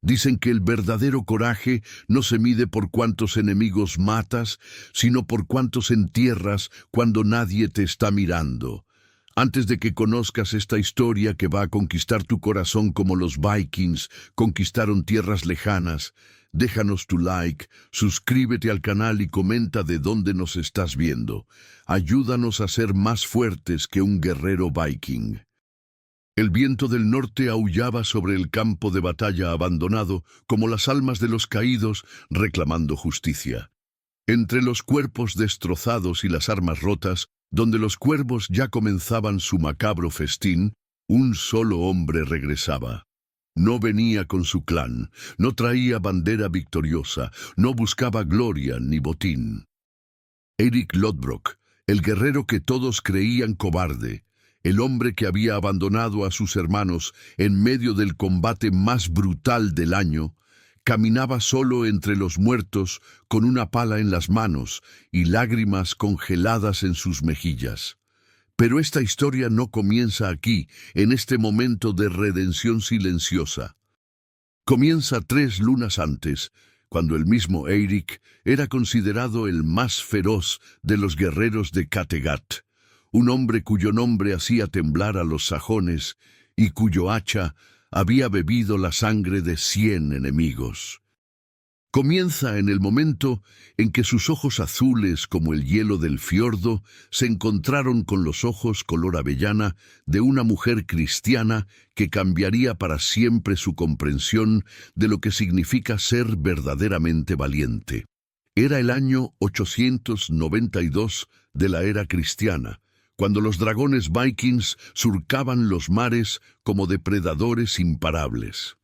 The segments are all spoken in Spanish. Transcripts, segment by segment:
Dicen que el verdadero coraje no se mide por cuántos enemigos matas, sino por cuántos entierras cuando nadie te está mirando. Antes de que conozcas esta historia que va a conquistar tu corazón como los Vikings conquistaron tierras lejanas, déjanos tu like, suscríbete al canal y comenta de dónde nos estás viendo. Ayúdanos a ser más fuertes que un guerrero viking. El viento del norte aullaba sobre el campo de batalla abandonado como las almas de los caídos reclamando justicia. Entre los cuerpos destrozados y las armas rotas, donde los cuervos ya comenzaban su macabro festín, un solo hombre regresaba. No venía con su clan, no traía bandera victoriosa, no buscaba gloria ni botín. Eric Lodbrok, el guerrero que todos creían cobarde, el hombre que había abandonado a sus hermanos en medio del combate más brutal del año, caminaba solo entre los muertos con una pala en las manos y lágrimas congeladas en sus mejillas. Pero esta historia no comienza aquí, en este momento de redención silenciosa. Comienza 3 lunas antes, cuando el mismo Eirik era considerado el más feroz de los guerreros de Kattegat, un hombre cuyo nombre hacía temblar a los sajones y cuyo hacha había bebido la sangre de 100 enemigos. Comienza en el momento en que sus ojos azules como el hielo del fiordo se encontraron con los ojos color avellana de una mujer cristiana que cambiaría para siempre su comprensión de lo que significa ser verdaderamente valiente. Era el año 892 de la era cristiana, cuando los dragones vikings surcaban los mares como depredadores imparables.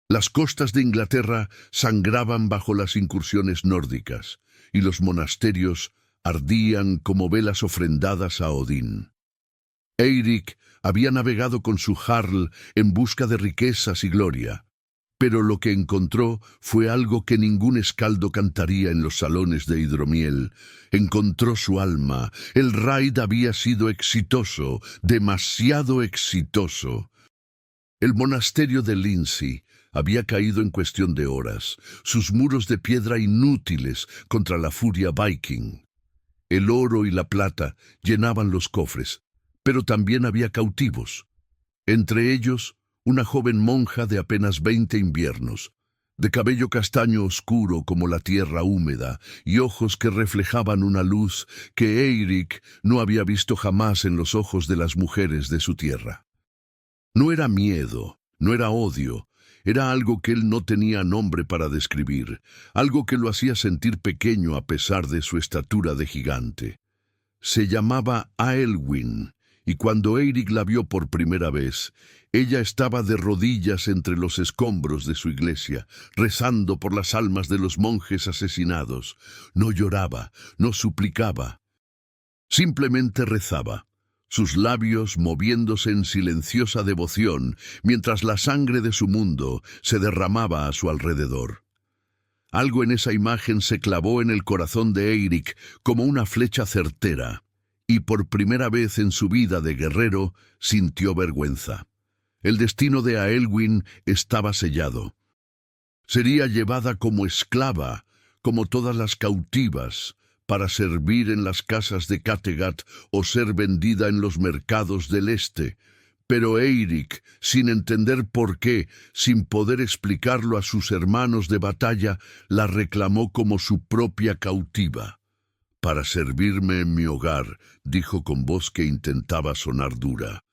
Las costas de Inglaterra sangraban bajo las incursiones nórdicas, y los monasterios ardían como velas ofrendadas a Odín. Eirik había navegado con su jarl en busca de riquezas y gloria, pero lo que encontró fue algo que ningún escaldo cantaría en los salones de hidromiel. Encontró su alma. El raid había sido exitoso, demasiado exitoso. El monasterio de Lindsey había caído en cuestión de horas, sus muros de piedra inútiles contra la furia viking. El oro y la plata llenaban los cofres, pero también había cautivos. Entre ellos, una joven monja de apenas 20 inviernos, de cabello castaño oscuro como la tierra húmeda y ojos que reflejaban una luz que Eirik no había visto jamás en los ojos de las mujeres de su tierra. No era miedo, no era odio, era algo que él no tenía nombre para describir, algo que lo hacía sentir pequeño a pesar de su estatura de gigante. Se llamaba Aelwyn, y cuando Eirik la vio por primera vez, ella estaba de rodillas entre los escombros de su iglesia, rezando por las almas de los monjes asesinados. No lloraba, no suplicaba, simplemente rezaba, sus labios moviéndose en silenciosa devoción, mientras la sangre de su mundo se derramaba a su alrededor. Algo en esa imagen se clavó en el corazón de Eirik como una flecha certera, y por primera vez en su vida de guerrero sintió vergüenza. El destino de Aelwyn estaba sellado. Sería llevada como esclava, como todas las cautivas, para servir en las casas de Kattegat o ser vendida en los mercados del este. Pero Eirik, sin entender por qué, sin poder explicarlo a sus hermanos de batalla, la reclamó como su propia cautiva. «Para servirme en mi hogar», dijo con voz que intentaba sonar dura.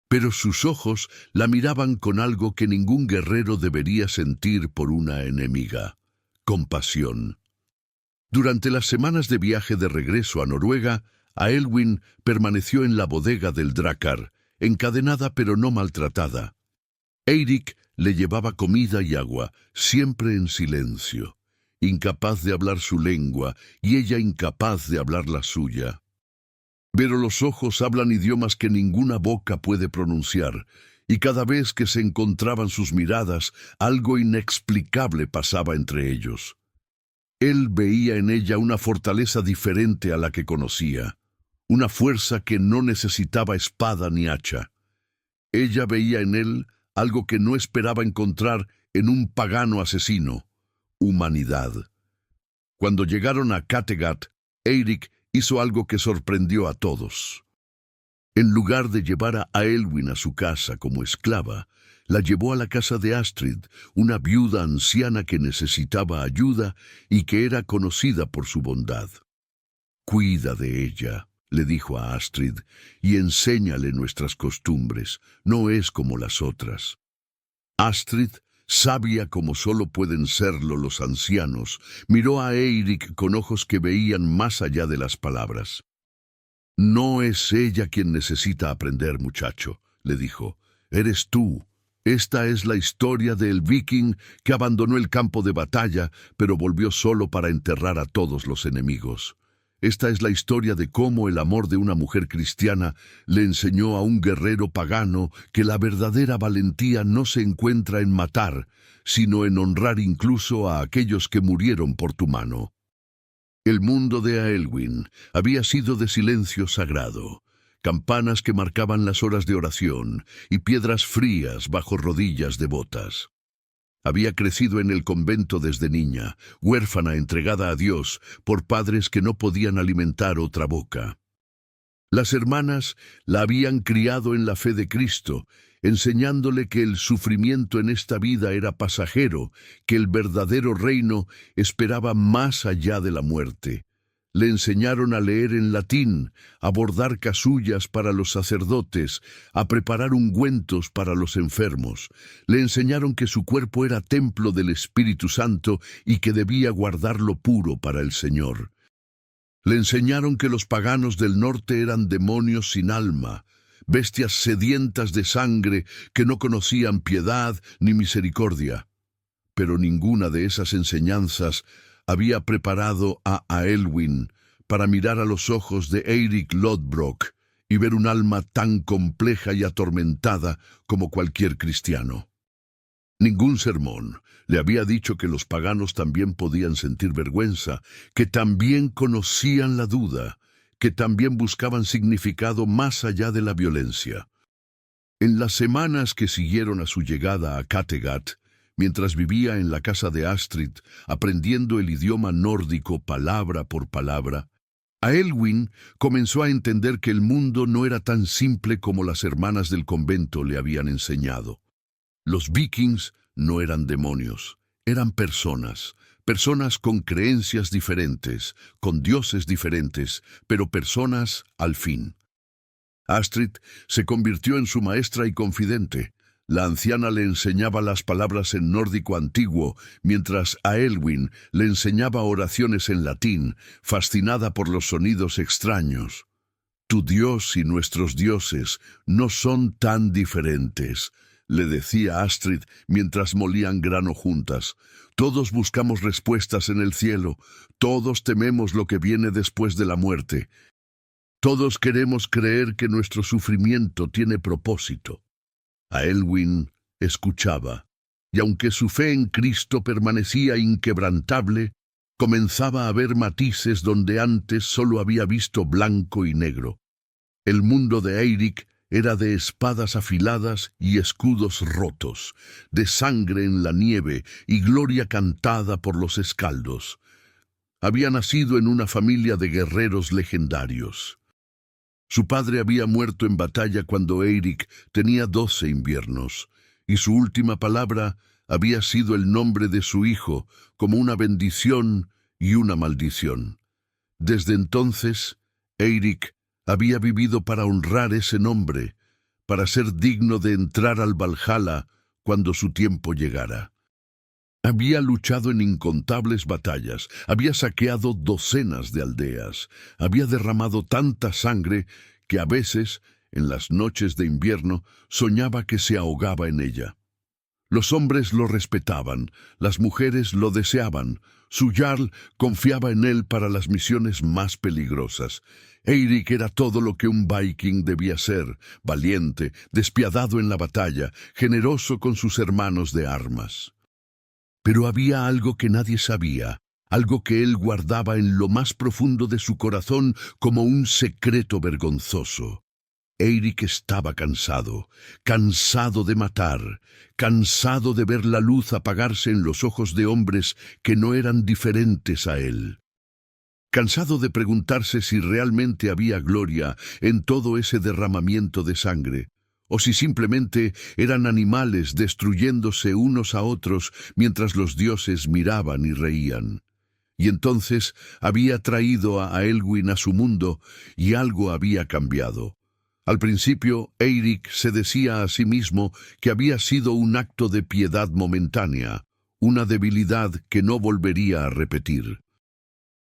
Pero sus ojos la miraban con algo que ningún guerrero debería sentir por una enemiga: compasión. Durante las semanas de viaje de regreso a Noruega, Aelwyn permaneció en la bodega del Drakkar, encadenada pero no maltratada. Eirik le llevaba comida y agua, siempre en silencio, incapaz de hablar su lengua y ella incapaz de hablar la suya. Pero los ojos hablan idiomas que ninguna boca puede pronunciar, y cada vez que se encontraban sus miradas, algo inexplicable pasaba entre ellos. Él veía en ella una fortaleza diferente a la que conocía, una fuerza que no necesitaba espada ni hacha. Ella veía en él algo que no esperaba encontrar en un pagano asesino, humanidad. Cuando llegaron a Kattegat, Eirik hizo algo que sorprendió a todos. En lugar de llevar a Aelwyn a su casa como esclava, la llevó a la casa de Astrid, una viuda anciana que necesitaba ayuda y que era conocida por su bondad. «Cuida de ella», le dijo a Astrid, «y enséñale nuestras costumbres, no es como las otras». Astrid, sabia como solo pueden serlo los ancianos, miró a Eirik con ojos que veían más allá de las palabras. «No es ella quien necesita aprender, muchacho», le dijo, «eres tú. Esta es la historia del viking que abandonó el campo de batalla, pero volvió solo para enterrar a todos los enemigos. Esta es la historia de cómo el amor de una mujer cristiana le enseñó a un guerrero pagano que la verdadera valentía no se encuentra en matar, sino en honrar incluso a aquellos que murieron por tu mano». El mundo de Aelwyn había sido de silencio sagrado, campanas que marcaban las horas de oración y piedras frías bajo rodillas devotas. Había crecido en el convento desde niña, huérfana entregada a Dios por padres que no podían alimentar otra boca. Las hermanas la habían criado en la fe de Cristo, enseñándole que el sufrimiento en esta vida era pasajero, que el verdadero reino esperaba más allá de la muerte. Le enseñaron a leer en latín, a bordar casullas para los sacerdotes, a preparar ungüentos para los enfermos. Le enseñaron que su cuerpo era templo del Espíritu Santo y que debía guardarlo puro para el Señor. Le enseñaron que los paganos del norte eran demonios sin alma, bestias sedientas de sangre que no conocían piedad ni misericordia. Pero ninguna de esas enseñanzas había preparado a Aelwyn para mirar a los ojos de Eirik Lodbrok y ver un alma tan compleja y atormentada como cualquier cristiano. Ningún sermón le había dicho que los paganos también podían sentir vergüenza, que también conocían la duda, que también buscaban significado más allá de la violencia. En las semanas que siguieron a su llegada a Kattegat, mientras vivía en la casa de Astrid, aprendiendo el idioma nórdico palabra por palabra, Aelwyn comenzó a entender que el mundo no era tan simple como las hermanas del convento le habían enseñado. Los vikings no eran demonios, eran personas con creencias diferentes, con dioses diferentes, pero personas al fin. Astrid se convirtió en su maestra y confidente. La anciana le enseñaba las palabras en nórdico antiguo, mientras Aelwyn le enseñaba oraciones en latín, fascinada por los sonidos extraños. «Tu Dios y nuestros dioses no son tan diferentes», le decía Astrid mientras molían grano juntas. «Todos buscamos respuestas en el cielo, todos tememos lo que viene después de la muerte. Todos queremos creer que nuestro sufrimiento tiene propósito». Aelwyn escuchaba, y aunque su fe en Cristo permanecía inquebrantable, comenzaba a ver matices donde antes solo había visto blanco y negro. El mundo de Eirik era de espadas afiladas y escudos rotos, de sangre en la nieve y gloria cantada por los escaldos. Había nacido en una familia de guerreros legendarios. Su padre había muerto en batalla cuando Eirik tenía 12 inviernos, y su última palabra había sido el nombre de su hijo como una bendición y una maldición. Desde entonces, Eirik había vivido para honrar ese nombre, para ser digno de entrar al Valhalla cuando su tiempo llegara. Había luchado en incontables batallas, había saqueado docenas de aldeas, había derramado tanta sangre que a veces, en las noches de invierno, soñaba que se ahogaba en ella. Los hombres lo respetaban, las mujeres lo deseaban, su jarl confiaba en él para las misiones más peligrosas. Eirik era todo lo que un viking debía ser, valiente, despiadado en la batalla, generoso con sus hermanos de armas. Pero había algo que nadie sabía, algo que él guardaba en lo más profundo de su corazón como un secreto vergonzoso. Eirik estaba cansado, cansado de matar, cansado de ver la luz apagarse en los ojos de hombres que no eran diferentes a él. Cansado de preguntarse si realmente había gloria en todo ese derramamiento de sangre, o si simplemente eran animales destruyéndose unos a otros mientras los dioses miraban y reían. Y entonces había traído a Aelwyn a su mundo y algo había cambiado. Al principio, Eirik se decía a sí mismo que había sido un acto de piedad momentánea, una debilidad que no volvería a repetir.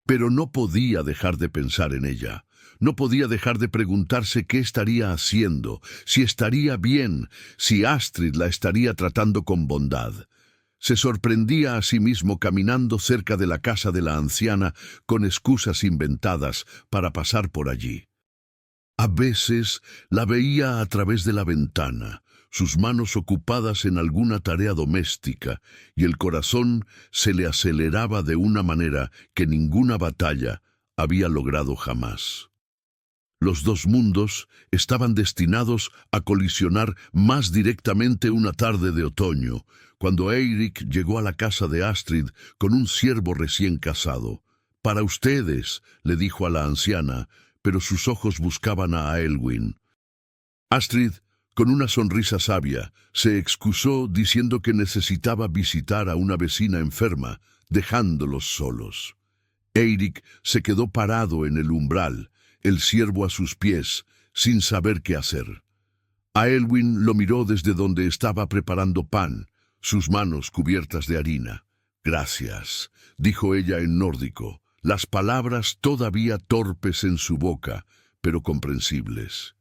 Pero no podía dejar de pensar en ella. No podía dejar de preguntarse qué estaría haciendo, si estaría bien, si Astrid la estaría tratando con bondad. Se sorprendía a sí mismo caminando cerca de la casa de la anciana con excusas inventadas para pasar por allí. A veces la veía a través de la ventana, sus manos ocupadas en alguna tarea doméstica, y el corazón se le aceleraba de una manera que ninguna batalla había logrado jamás. Los dos mundos estaban destinados a colisionar más directamente una tarde de otoño, cuando Eirik llegó a la casa de Astrid con un ciervo recién casado. «Para ustedes», le dijo a la anciana, pero sus ojos buscaban a Aelwyn. Astrid, con una sonrisa sabia, se excusó diciendo que necesitaba visitar a una vecina enferma, dejándolos solos. Eirik se quedó parado en el umbral, el ciervo a sus pies, sin saber qué hacer. Aelwyn lo miró desde donde estaba preparando pan, sus manos cubiertas de harina. «Gracias», dijo ella en nórdico, las palabras todavía torpes en su boca, pero comprensibles.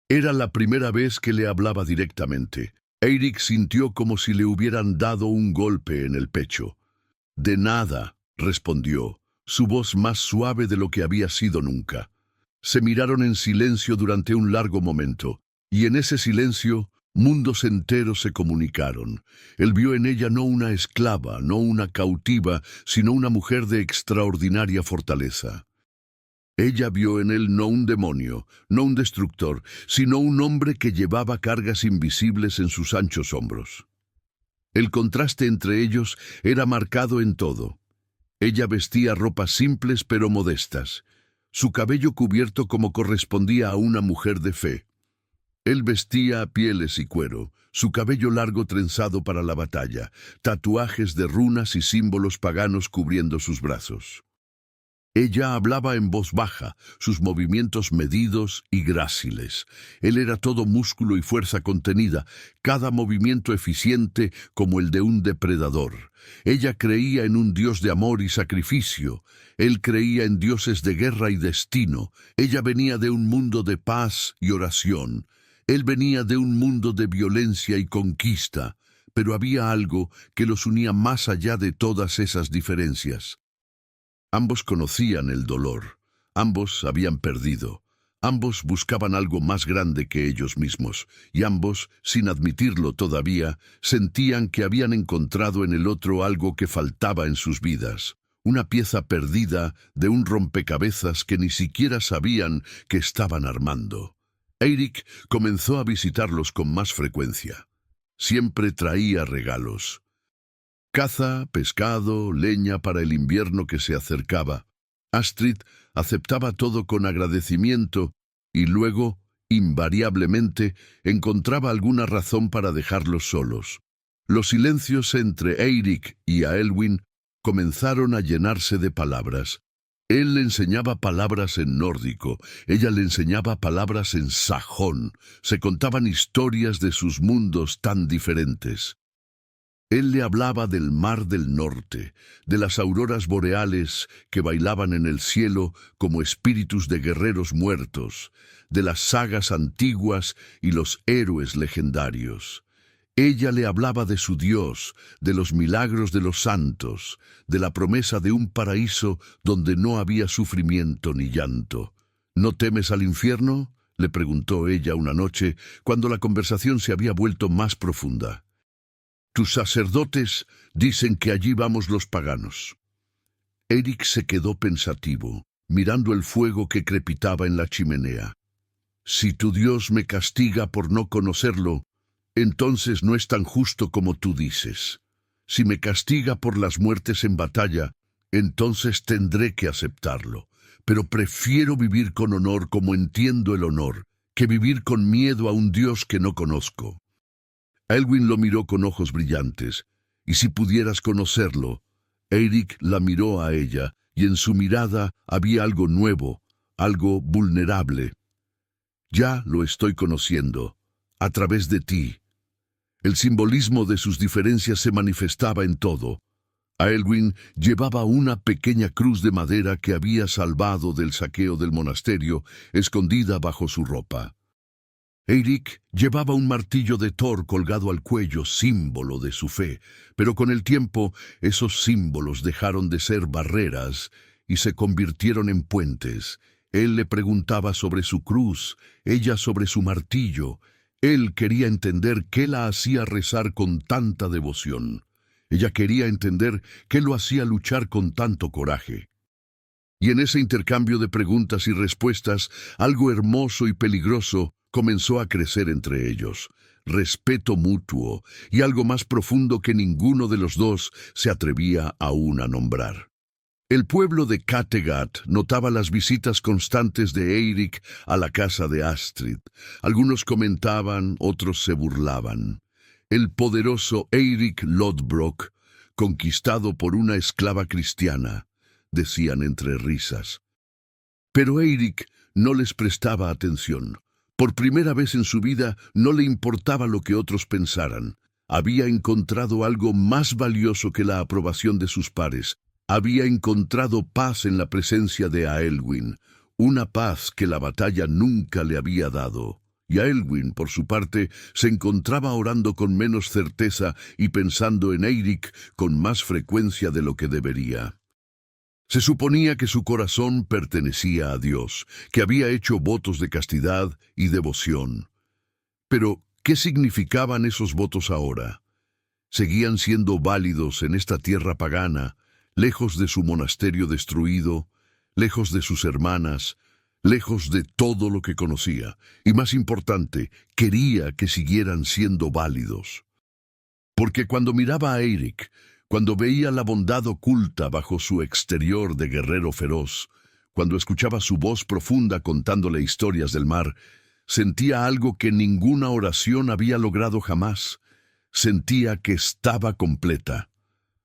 Era la primera vez que le hablaba directamente. Eirik sintió como si le hubieran dado un golpe en el pecho. «De nada», respondió, su voz más suave de lo que había sido nunca. Se miraron en silencio durante un largo momento, y en ese silencio mundos enteros se comunicaron. Él vio en ella no una esclava, no una cautiva, sino una mujer de extraordinaria fortaleza. Ella vio en él no un demonio, no un destructor, sino un hombre que llevaba cargas invisibles en sus anchos hombros. El contraste entre ellos era marcado en todo. Ella vestía ropas simples pero modestas, su cabello cubierto como correspondía a una mujer de fe. Él vestía pieles y cuero, su cabello largo trenzado para la batalla, tatuajes de runas y símbolos paganos cubriendo sus brazos. Ella hablaba en voz baja, sus movimientos medidos y gráciles. Él era todo músculo y fuerza contenida, cada movimiento eficiente como el de un depredador. Ella creía en un Dios de amor y sacrificio. Él creía en dioses de guerra y destino. Ella venía de un mundo de paz y oración. Él venía de un mundo de violencia y conquista, pero había algo que los unía más allá de todas esas diferencias. Ambos conocían el dolor, ambos habían perdido, ambos buscaban algo más grande que ellos mismos, y ambos, sin admitirlo todavía, sentían que habían encontrado en el otro algo que faltaba en sus vidas, una pieza perdida de un rompecabezas que ni siquiera sabían que estaban armando. Eirik comenzó a visitarlos con más frecuencia. Siempre traía regalos. Caza, pescado, leña para el invierno que se acercaba. Astrid aceptaba todo con agradecimiento y luego, invariablemente, encontraba alguna razón para dejarlos solos. Los silencios entre Eirik y Aelwyn comenzaron a llenarse de palabras. Él le enseñaba palabras en nórdico, ella le enseñaba palabras en sajón. Se contaban historias de sus mundos tan diferentes. Él le hablaba del mar del norte, de las auroras boreales que bailaban en el cielo como espíritus de guerreros muertos, de las sagas antiguas y los héroes legendarios. Ella le hablaba de su Dios, de los milagros de los santos, de la promesa de un paraíso donde no había sufrimiento ni llanto. ¿No temes al infierno?, le preguntó ella una noche, cuando la conversación se había vuelto más profunda. Tus sacerdotes dicen que allí vamos los paganos. Eirik se quedó pensativo, mirando el fuego que crepitaba en la chimenea. Si tu Dios me castiga por no conocerlo, entonces no es tan justo como tú dices. Si me castiga por las muertes en batalla, entonces tendré que aceptarlo. Pero prefiero vivir con honor como entiendo el honor, que vivir con miedo a un Dios que no conozco. Elwin lo miró con ojos brillantes, y si pudieras conocerlo, Eirik la miró a ella, y en su mirada había algo nuevo, algo vulnerable. Ya lo estoy conociendo, a través de ti. El simbolismo de sus diferencias se manifestaba en todo. Aelwyn llevaba una pequeña cruz de madera que había salvado del saqueo del monasterio, escondida bajo su ropa. Eirik llevaba un martillo de Thor colgado al cuello, símbolo de su fe, pero con el tiempo esos símbolos dejaron de ser barreras y se convirtieron en puentes. Él le preguntaba sobre su cruz, ella sobre su martillo. Él quería entender qué la hacía rezar con tanta devoción. Ella quería entender qué lo hacía luchar con tanto coraje. Y en ese intercambio de preguntas y respuestas, algo hermoso y peligroso comenzó a crecer entre ellos. Respeto mutuo y algo más profundo que ninguno de los dos se atrevía aún a nombrar. El pueblo de Kattegat notaba las visitas constantes de Eirik a la casa de Astrid. Algunos comentaban, otros se burlaban. El poderoso Eirik Lodbrok, conquistado por una esclava cristiana, decían entre risas. Pero Eirik no les prestaba atención. Por primera vez en su vida no le importaba lo que otros pensaran. Había encontrado algo más valioso que la aprobación de sus pares. Había encontrado paz en la presencia de Aelwyn, una paz que la batalla nunca le había dado. Y Aelwyn, por su parte, se encontraba orando con menos certeza y pensando en Eirik con más frecuencia de lo que debería. Se suponía que su corazón pertenecía a Dios, que había hecho votos de castidad y devoción. Pero, ¿qué significaban esos votos ahora? ¿Seguían siendo válidos en esta tierra pagana, lejos de su monasterio destruido, lejos de sus hermanas, lejos de todo lo que conocía? Y más importante, quería que siguieran siendo válidos. Porque cuando miraba a Eirik, cuando veía la bondad oculta bajo su exterior de guerrero feroz, cuando escuchaba su voz profunda contándole historias del mar, sentía algo que ninguna oración había logrado jamás. Sentía que estaba completa.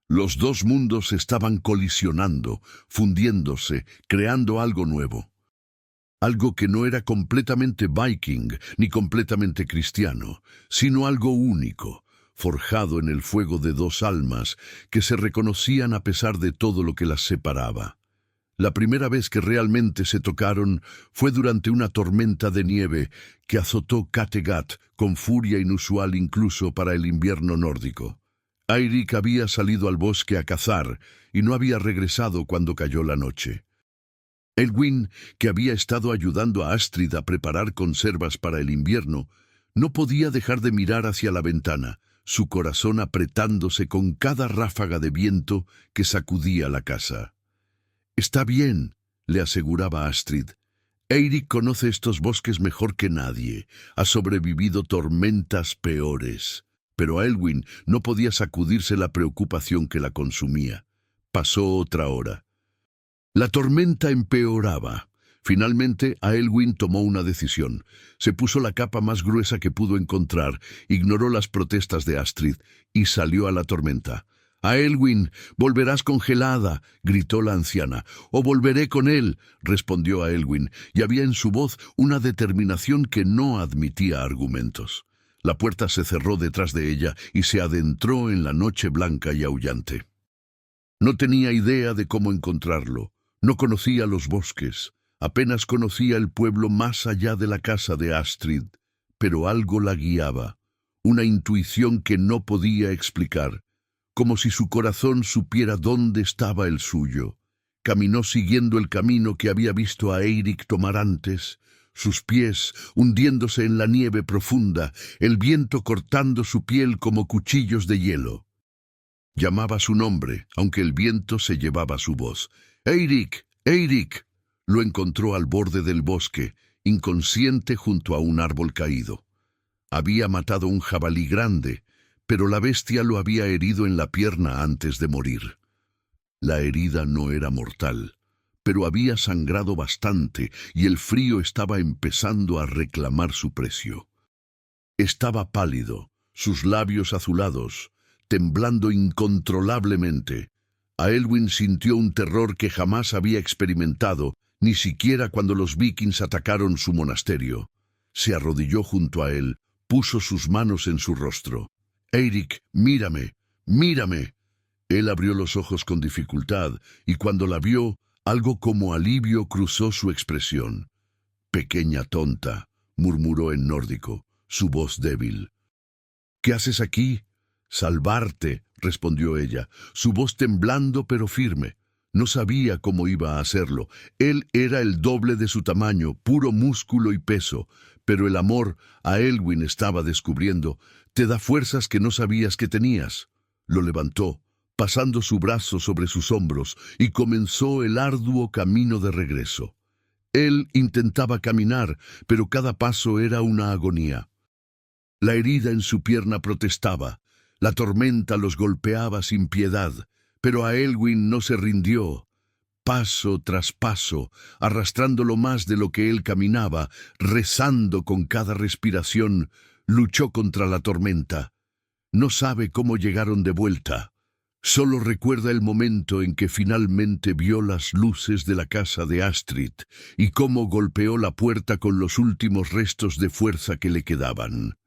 Los dos mundos estaban colisionando, fundiéndose, creando algo nuevo. Algo que no era completamente viking ni completamente cristiano, sino algo único, forjado en el fuego de dos almas que se reconocían a pesar de todo lo que las separaba. La primera vez que realmente se tocaron fue durante una tormenta de nieve que azotó Kattegat con furia inusual incluso para el invierno nórdico. Eirik había salido al bosque a cazar y no había regresado cuando cayó la noche. Elwyn, que había estado ayudando a Astrid a preparar conservas para el invierno, no podía dejar de mirar hacia la ventana, su corazón apretándose con cada ráfaga de viento que sacudía la casa. «Está bien», le aseguraba Astrid. «Eirik conoce estos bosques mejor que nadie. Ha sobrevivido tormentas peores». Pero a Elwyn no podía sacudirse la preocupación que la consumía. Pasó otra hora. La tormenta empeoraba. Finalmente, Aelwyn tomó una decisión. Se puso la capa más gruesa que pudo encontrar, ignoró las protestas de Astrid y salió a la tormenta. «Aelwyn, volverás congelada», gritó la anciana. «O volveré con él», respondió Aelwyn, y había en su voz una determinación que no admitía argumentos. La puerta se cerró detrás de ella y se adentró en la noche blanca y aullante. No tenía idea de cómo encontrarlo. No conocía los bosques. Apenas conocía el pueblo más allá de la casa de Astrid. Pero algo la guiaba. Una intuición que no podía explicar. Como si su corazón supiera dónde estaba el suyo. Caminó siguiendo el camino que había visto a Eirik tomar antes. Sus pies hundiéndose en la nieve profunda, el viento cortando su piel como cuchillos de hielo. Llamaba su nombre, aunque el viento se llevaba su voz. «Eirik, Eirik». Lo encontró al borde del bosque, inconsciente junto a un árbol caído. Había matado un jabalí grande, pero la bestia lo había herido en la pierna antes de morir. La herida no era mortal, pero había sangrado bastante y el frío estaba empezando a reclamar su precio. Estaba pálido, sus labios azulados, temblando incontrolablemente. Aelwyn sintió un terror que jamás había experimentado, ni siquiera cuando los vikings atacaron su monasterio. Se arrodilló junto a él, puso sus manos en su rostro. «Eirik, mírame, mírame». Él abrió los ojos con dificultad, y cuando la vio, algo como alivio cruzó su expresión. «Pequeña tonta», murmuró en nórdico, su voz débil. «¿Qué haces aquí?» «Salvarte», respondió ella, su voz temblando pero firme. No sabía cómo iba a hacerlo. Él era el doble de su tamaño, puro músculo y peso, pero el amor, Aelwyn estaba descubriendo, te da fuerzas que no sabías que tenías. Lo levantó, pasando su brazo sobre sus hombros, y comenzó el arduo camino de regreso. Él intentaba caminar, pero cada paso era una agonía. La herida en su pierna protestaba, la tormenta los golpeaba sin piedad, pero Aelwyn no se rindió. Paso tras paso, arrastrándolo más de lo que él caminaba, rezando con cada respiración, luchó contra la tormenta. No sabe cómo llegaron de vuelta. Solo recuerda el momento en que finalmente vio las luces de la casa de Astrid y cómo golpeó la puerta con los últimos restos de fuerza que le quedaban.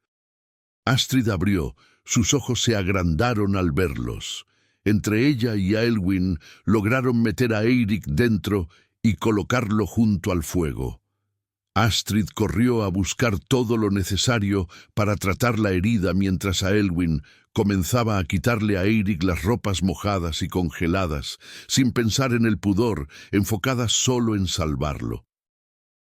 Astrid abrió, sus ojos se agrandaron al verlos. Entre ella y Aelwyn lograron meter a Eirik dentro y colocarlo junto al fuego. Astrid corrió a buscar todo lo necesario para tratar la herida mientras Aelwyn comenzaba a quitarle a Eirik las ropas mojadas y congeladas, sin pensar en el pudor, enfocada solo en salvarlo.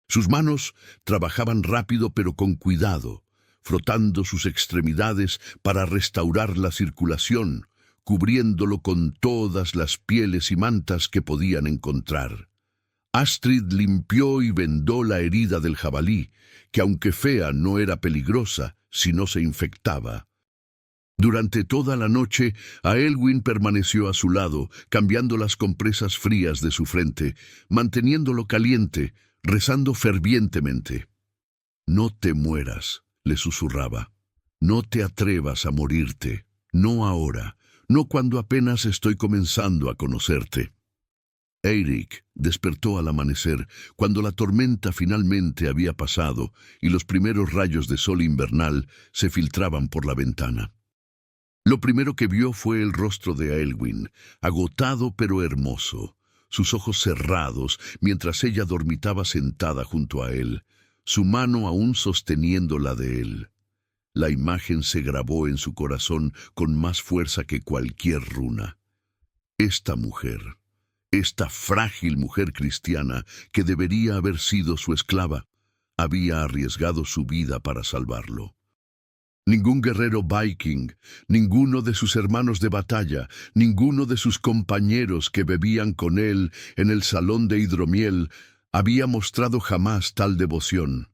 Sus manos trabajaban rápido pero con cuidado, frotando sus extremidades para restaurar la circulación, cubriéndolo con todas las pieles y mantas que podían encontrar. Astrid limpió y vendó la herida del jabalí, que aunque fea no era peligrosa si no se infectaba. Durante toda la noche, Aelwyn permaneció a su lado, cambiando las compresas frías de su frente, manteniéndolo caliente, rezando fervientemente. «No te mueras», le susurraba. «No te atrevas a morirte. No ahora. No cuando apenas estoy comenzando a conocerte». Eirik despertó al amanecer, cuando la tormenta finalmente había pasado y los primeros rayos de sol invernal se filtraban por la ventana. Lo primero que vio fue el rostro de Aelwyn, agotado pero hermoso, sus ojos cerrados mientras ella dormitaba sentada junto a él, su mano aún sosteniendo la de él. La imagen se grabó en su corazón con más fuerza que cualquier runa. Esta mujer, esta frágil mujer cristiana que debería haber sido su esclava, había arriesgado su vida para salvarlo. Ningún guerrero viking, ninguno de sus hermanos de batalla, ninguno de sus compañeros que bebían con él en el salón de hidromiel había mostrado jamás tal devoción.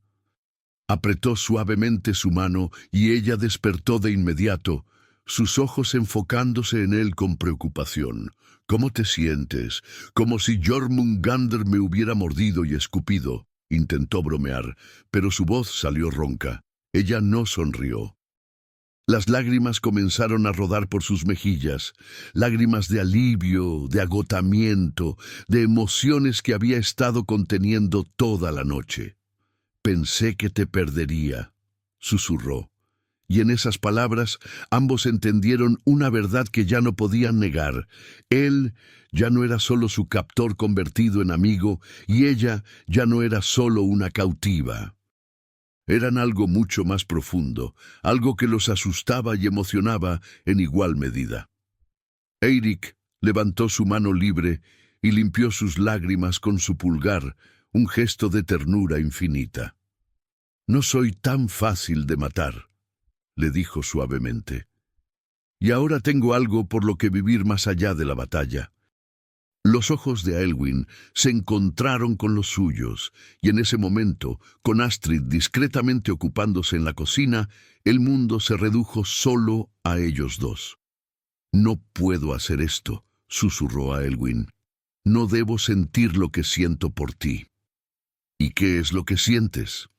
Apretó suavemente su mano y ella despertó de inmediato, sus ojos enfocándose en él con preocupación. «¿Cómo te sientes? Como si Jormungandr me hubiera mordido y escupido», intentó bromear, pero su voz salió ronca. Ella no sonrió. Las lágrimas comenzaron a rodar por sus mejillas, lágrimas de alivio, de agotamiento, de emociones que había estado conteniendo toda la noche. «Pensé que te perdería», susurró. Y en esas palabras ambos entendieron una verdad que ya no podían negar. Él ya no era solo su captor convertido en amigo, y ella ya no era solo una cautiva. Eran algo mucho más profundo, algo que los asustaba y emocionaba en igual medida. Eirik levantó su mano libre y limpió sus lágrimas con su pulgar, un gesto de ternura infinita. «No soy tan fácil de matar», le dijo suavemente. «Y ahora tengo algo por lo que vivir más allá de la batalla». Los ojos de Aelwyn se encontraron con los suyos, y en ese momento, con Astrid discretamente ocupándose en la cocina, el mundo se redujo solo a ellos dos. «No puedo hacer esto», susurró Aelwyn. «No debo sentir lo que siento por ti». «¿Y qué es lo que sientes?».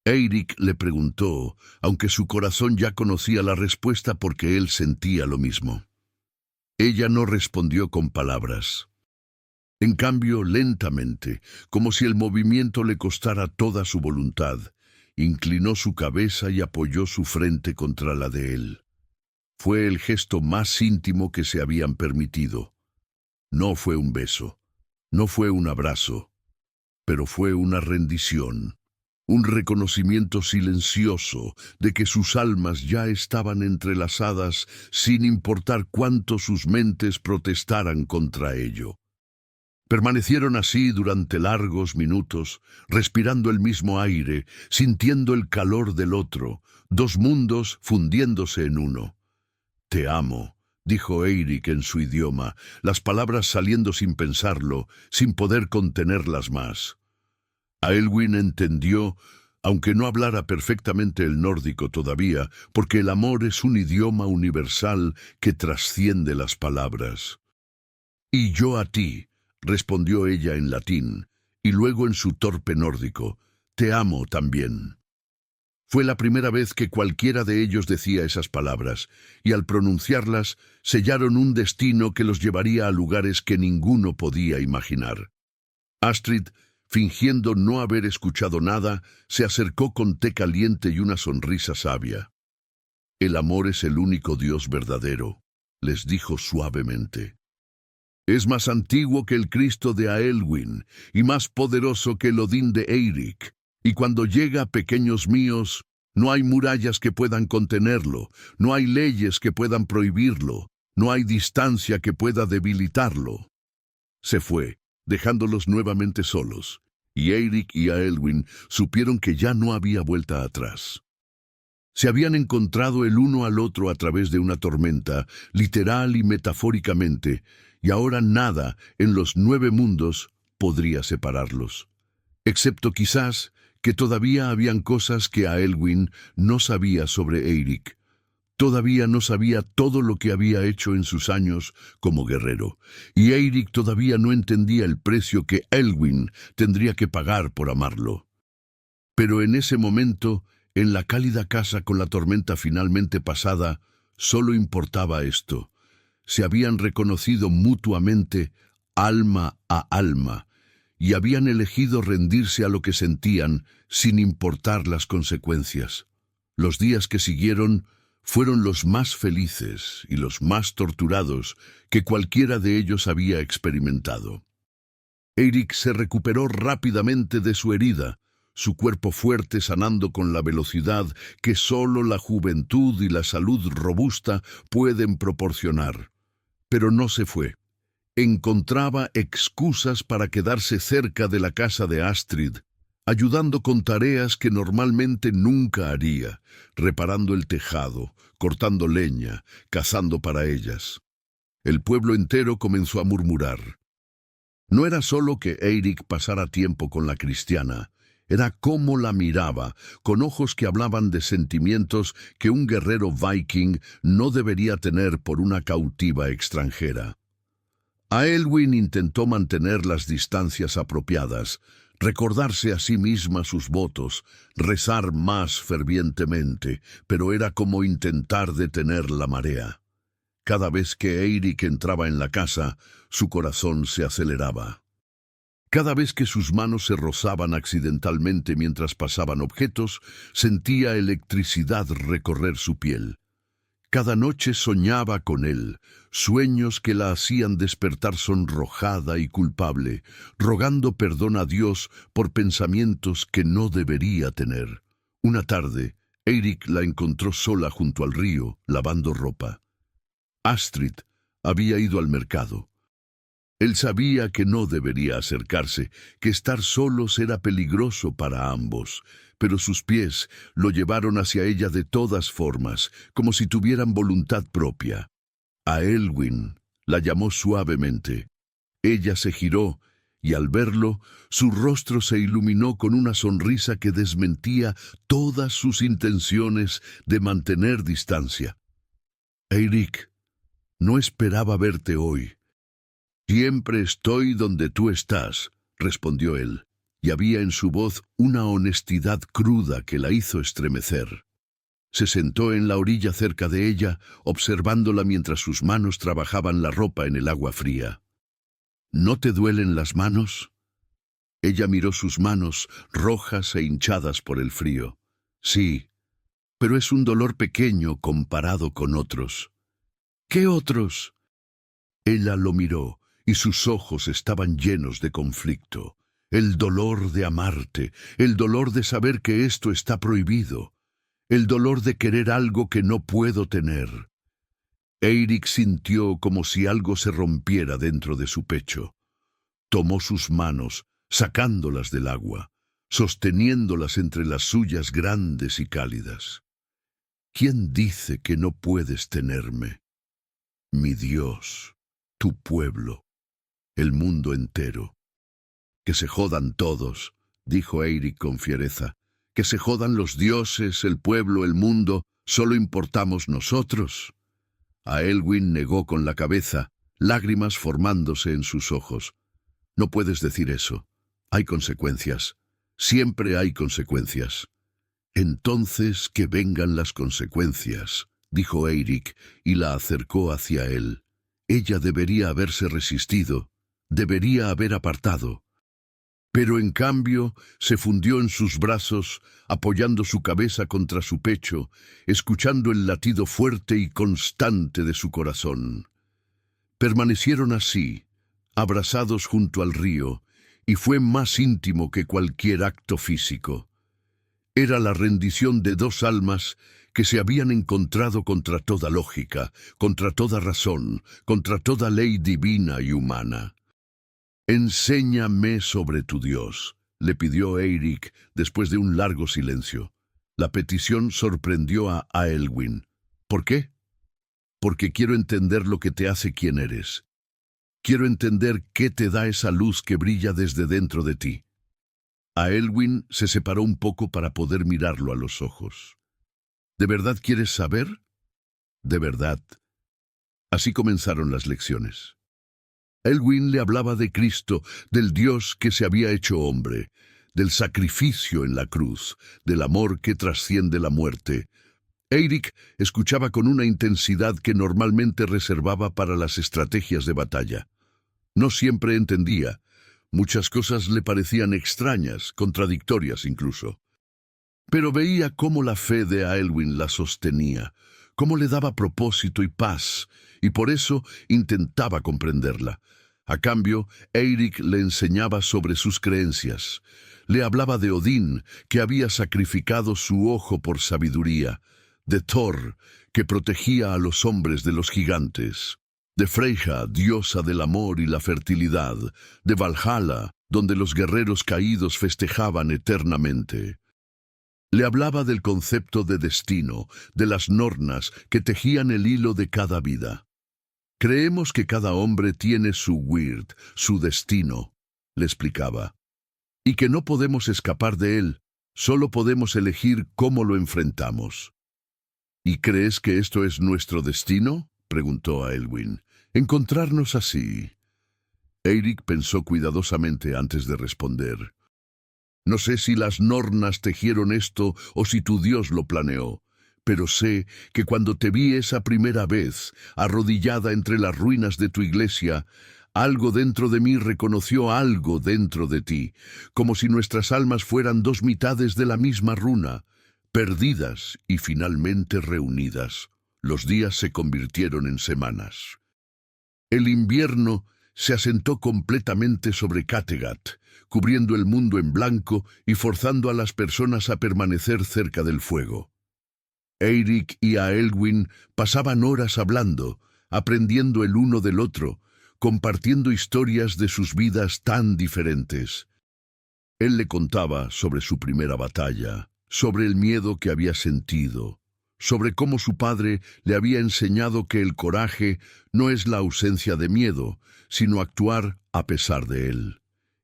Eirik le preguntó, aunque su corazón ya conocía la respuesta porque él sentía lo mismo. Ella no respondió con palabras. En cambio, lentamente, como si el movimiento le costara toda su voluntad, inclinó su cabeza y apoyó su frente contra la de él. Fue el gesto más íntimo que se habían permitido. No fue un beso, no fue un abrazo, pero fue una rendición, un reconocimiento silencioso de que sus almas ya estaban entrelazadas sin importar cuánto sus mentes protestaran contra ello. Permanecieron así durante largos minutos, respirando el mismo aire, sintiendo el calor del otro, dos mundos fundiéndose en uno. «Te amo», dijo Eirik en su idioma, las palabras saliendo sin pensarlo, sin poder contenerlas más. Aelwyn entendió, aunque no hablara perfectamente el nórdico todavía, porque el amor es un idioma universal que trasciende las palabras. «Y yo a ti», respondió ella en latín, y luego en su torpe nórdico, «te amo también». Fue la primera vez que cualquiera de ellos decía esas palabras, y al pronunciarlas sellaron un destino que los llevaría a lugares que ninguno podía imaginar. Astrid, fingiendo no haber escuchado nada, se acercó con té caliente y una sonrisa sabia. «El amor es el único Dios verdadero», les dijo suavemente. «Es más antiguo que el Cristo de Aelwyn y más poderoso que el Odín de Eirik. Y cuando llega, pequeños míos, no hay murallas que puedan contenerlo, no hay leyes que puedan prohibirlo, no hay distancia que pueda debilitarlo». Se fue, dejándolos nuevamente solos, y Eirik y Aelwyn supieron que ya no había vuelta atrás. Se habían encontrado el uno al otro a través de una tormenta, literal y metafóricamente, y ahora nada en los 9 mundos podría separarlos. Excepto quizás que todavía habían cosas que Aelwyn no sabía sobre Eirik. Todavía no sabía todo lo que había hecho en sus años como guerrero, y Eirik todavía no entendía el precio que Aelwyn tendría que pagar por amarlo. Pero en ese momento, en la cálida casa con la tormenta finalmente pasada, solo importaba esto. Se habían reconocido mutuamente, alma a alma, y habían elegido rendirse a lo que sentían, sin importar las consecuencias. Los días que siguieron fueron los más felices y los más torturados que cualquiera de ellos había experimentado. Eirik se recuperó rápidamente de su herida, su cuerpo fuerte sanando con la velocidad que solo la juventud y la salud robusta pueden proporcionar. Pero no se fue. Encontraba excusas para quedarse cerca de la casa de Astrid, ayudando con tareas que normalmente nunca haría, reparando el tejado, cortando leña, cazando para ellas. El pueblo entero comenzó a murmurar. No era solo que Eirik pasara tiempo con la cristiana, era cómo la miraba, con ojos que hablaban de sentimientos que un guerrero viking no debería tener por una cautiva extranjera. Aelwyn intentó mantener las distancias apropiadas, recordarse a sí misma sus votos, rezar más fervientemente, pero era como intentar detener la marea. Cada vez que Eirik entraba en la casa, su corazón se aceleraba. Cada vez que sus manos se rozaban accidentalmente mientras pasaban objetos, sentía electricidad recorrer su piel. Cada noche soñaba con él, sueños que la hacían despertar sonrojada y culpable, rogando perdón a Dios por pensamientos que no debería tener. Una tarde, Eirik la encontró sola junto al río, lavando ropa. Astrid había ido al mercado. Él sabía que no debería acercarse, que estar solos era peligroso para ambos, pero sus pies lo llevaron hacia ella de todas formas, como si tuvieran voluntad propia. Aelwyn la llamó suavemente. Ella se giró, y al verlo, su rostro se iluminó con una sonrisa que desmentía todas sus intenciones de mantener distancia. «Eirik, no esperaba verte hoy». «Siempre estoy donde tú estás», respondió él, y había en su voz una honestidad cruda que la hizo estremecer. Se sentó en la orilla cerca de ella, observándola mientras sus manos trabajaban la ropa en el agua fría. «¿No te duelen las manos?». Ella miró sus manos, rojas e hinchadas por el frío. «Sí, pero es un dolor pequeño comparado con otros». «¿Qué otros?». Ella lo miró, y sus ojos estaban llenos de conflicto. El dolor de amarte, el dolor de saber que esto está prohibido, el dolor de querer algo que no puedo tener. Eirik sintió como si algo se rompiera dentro de su pecho. Tomó sus manos, sacándolas del agua, sosteniéndolas entre las suyas grandes y cálidas. «¿Quién dice que no puedes tenerme? Mi Dios, tu pueblo, el mundo entero». «Que se jodan todos», dijo Eirik con fiereza. «Que se jodan los dioses, el pueblo, el mundo, solo importamos nosotros». A Elwin negó con la cabeza, lágrimas formándose en sus ojos. «No puedes decir eso. Hay consecuencias. Siempre hay consecuencias». «Entonces que vengan las consecuencias», dijo Eirik, y la acercó hacia él. Ella debería haberse resistido, debería haber apartado. Pero en cambio se fundió en sus brazos, apoyando su cabeza contra su pecho, escuchando el latido fuerte y constante de su corazón. Permanecieron así, abrazados junto al río, y fue más íntimo que cualquier acto físico. Era la rendición de dos almas que se habían encontrado contra toda lógica, contra toda razón, contra toda ley divina y humana. «Enséñame sobre tu Dios», le pidió Eirik después de un largo silencio. La petición sorprendió a Aelwyn. «¿Por qué?». «Porque quiero entender lo que te hace quien eres. Quiero entender qué te da esa luz que brilla desde dentro de ti». Aelwyn se separó un poco para poder mirarlo a los ojos. «¿De verdad quieres saber?». «De verdad». Así comenzaron las lecciones. Elwin le hablaba de Cristo, del Dios que se había hecho hombre, del sacrificio en la cruz, del amor que trasciende la muerte. Eirik escuchaba con una intensidad que normalmente reservaba para las estrategias de batalla. No siempre entendía. Muchas cosas le parecían extrañas, contradictorias incluso. Pero veía cómo la fe de Aelwyn la sostenía, cómo le daba propósito y paz, y por eso intentaba comprenderla. A cambio, Eirik le enseñaba sobre sus creencias. Le hablaba de Odín, que había sacrificado su ojo por sabiduría, de Thor, que protegía a los hombres de los gigantes, de Freyja, diosa del amor y la fertilidad, de Valhalla, donde los guerreros caídos festejaban eternamente. Le hablaba del concepto de destino, de las nornas que tejían el hilo de cada vida. «Creemos que cada hombre tiene su weird, su destino», le explicaba, «y que no podemos escapar de él, solo podemos elegir cómo lo enfrentamos». «¿Y crees que esto es nuestro destino?», preguntó Aelwyn. «Encontrarnos así». Eirik pensó cuidadosamente antes de responder. «No sé si las nornas tejieron esto o si tu Dios lo planeó, pero sé que cuando te vi esa primera vez, arrodillada entre las ruinas de tu iglesia, algo dentro de mí reconoció algo dentro de ti, como si nuestras almas fueran dos mitades de la misma runa, perdidas y finalmente reunidas. Los días se convirtieron en semanas. El invierno se asentó completamente sobre Kattegat, cubriendo el mundo en blanco y forzando a las personas a permanecer cerca del fuego. Eirik y Aelwyn pasaban horas hablando, aprendiendo el uno del otro, compartiendo historias de sus vidas tan diferentes. Él le contaba sobre su primera batalla, sobre el miedo que había sentido, sobre cómo su padre le había enseñado que el coraje no es la ausencia de miedo, sino actuar a pesar de él.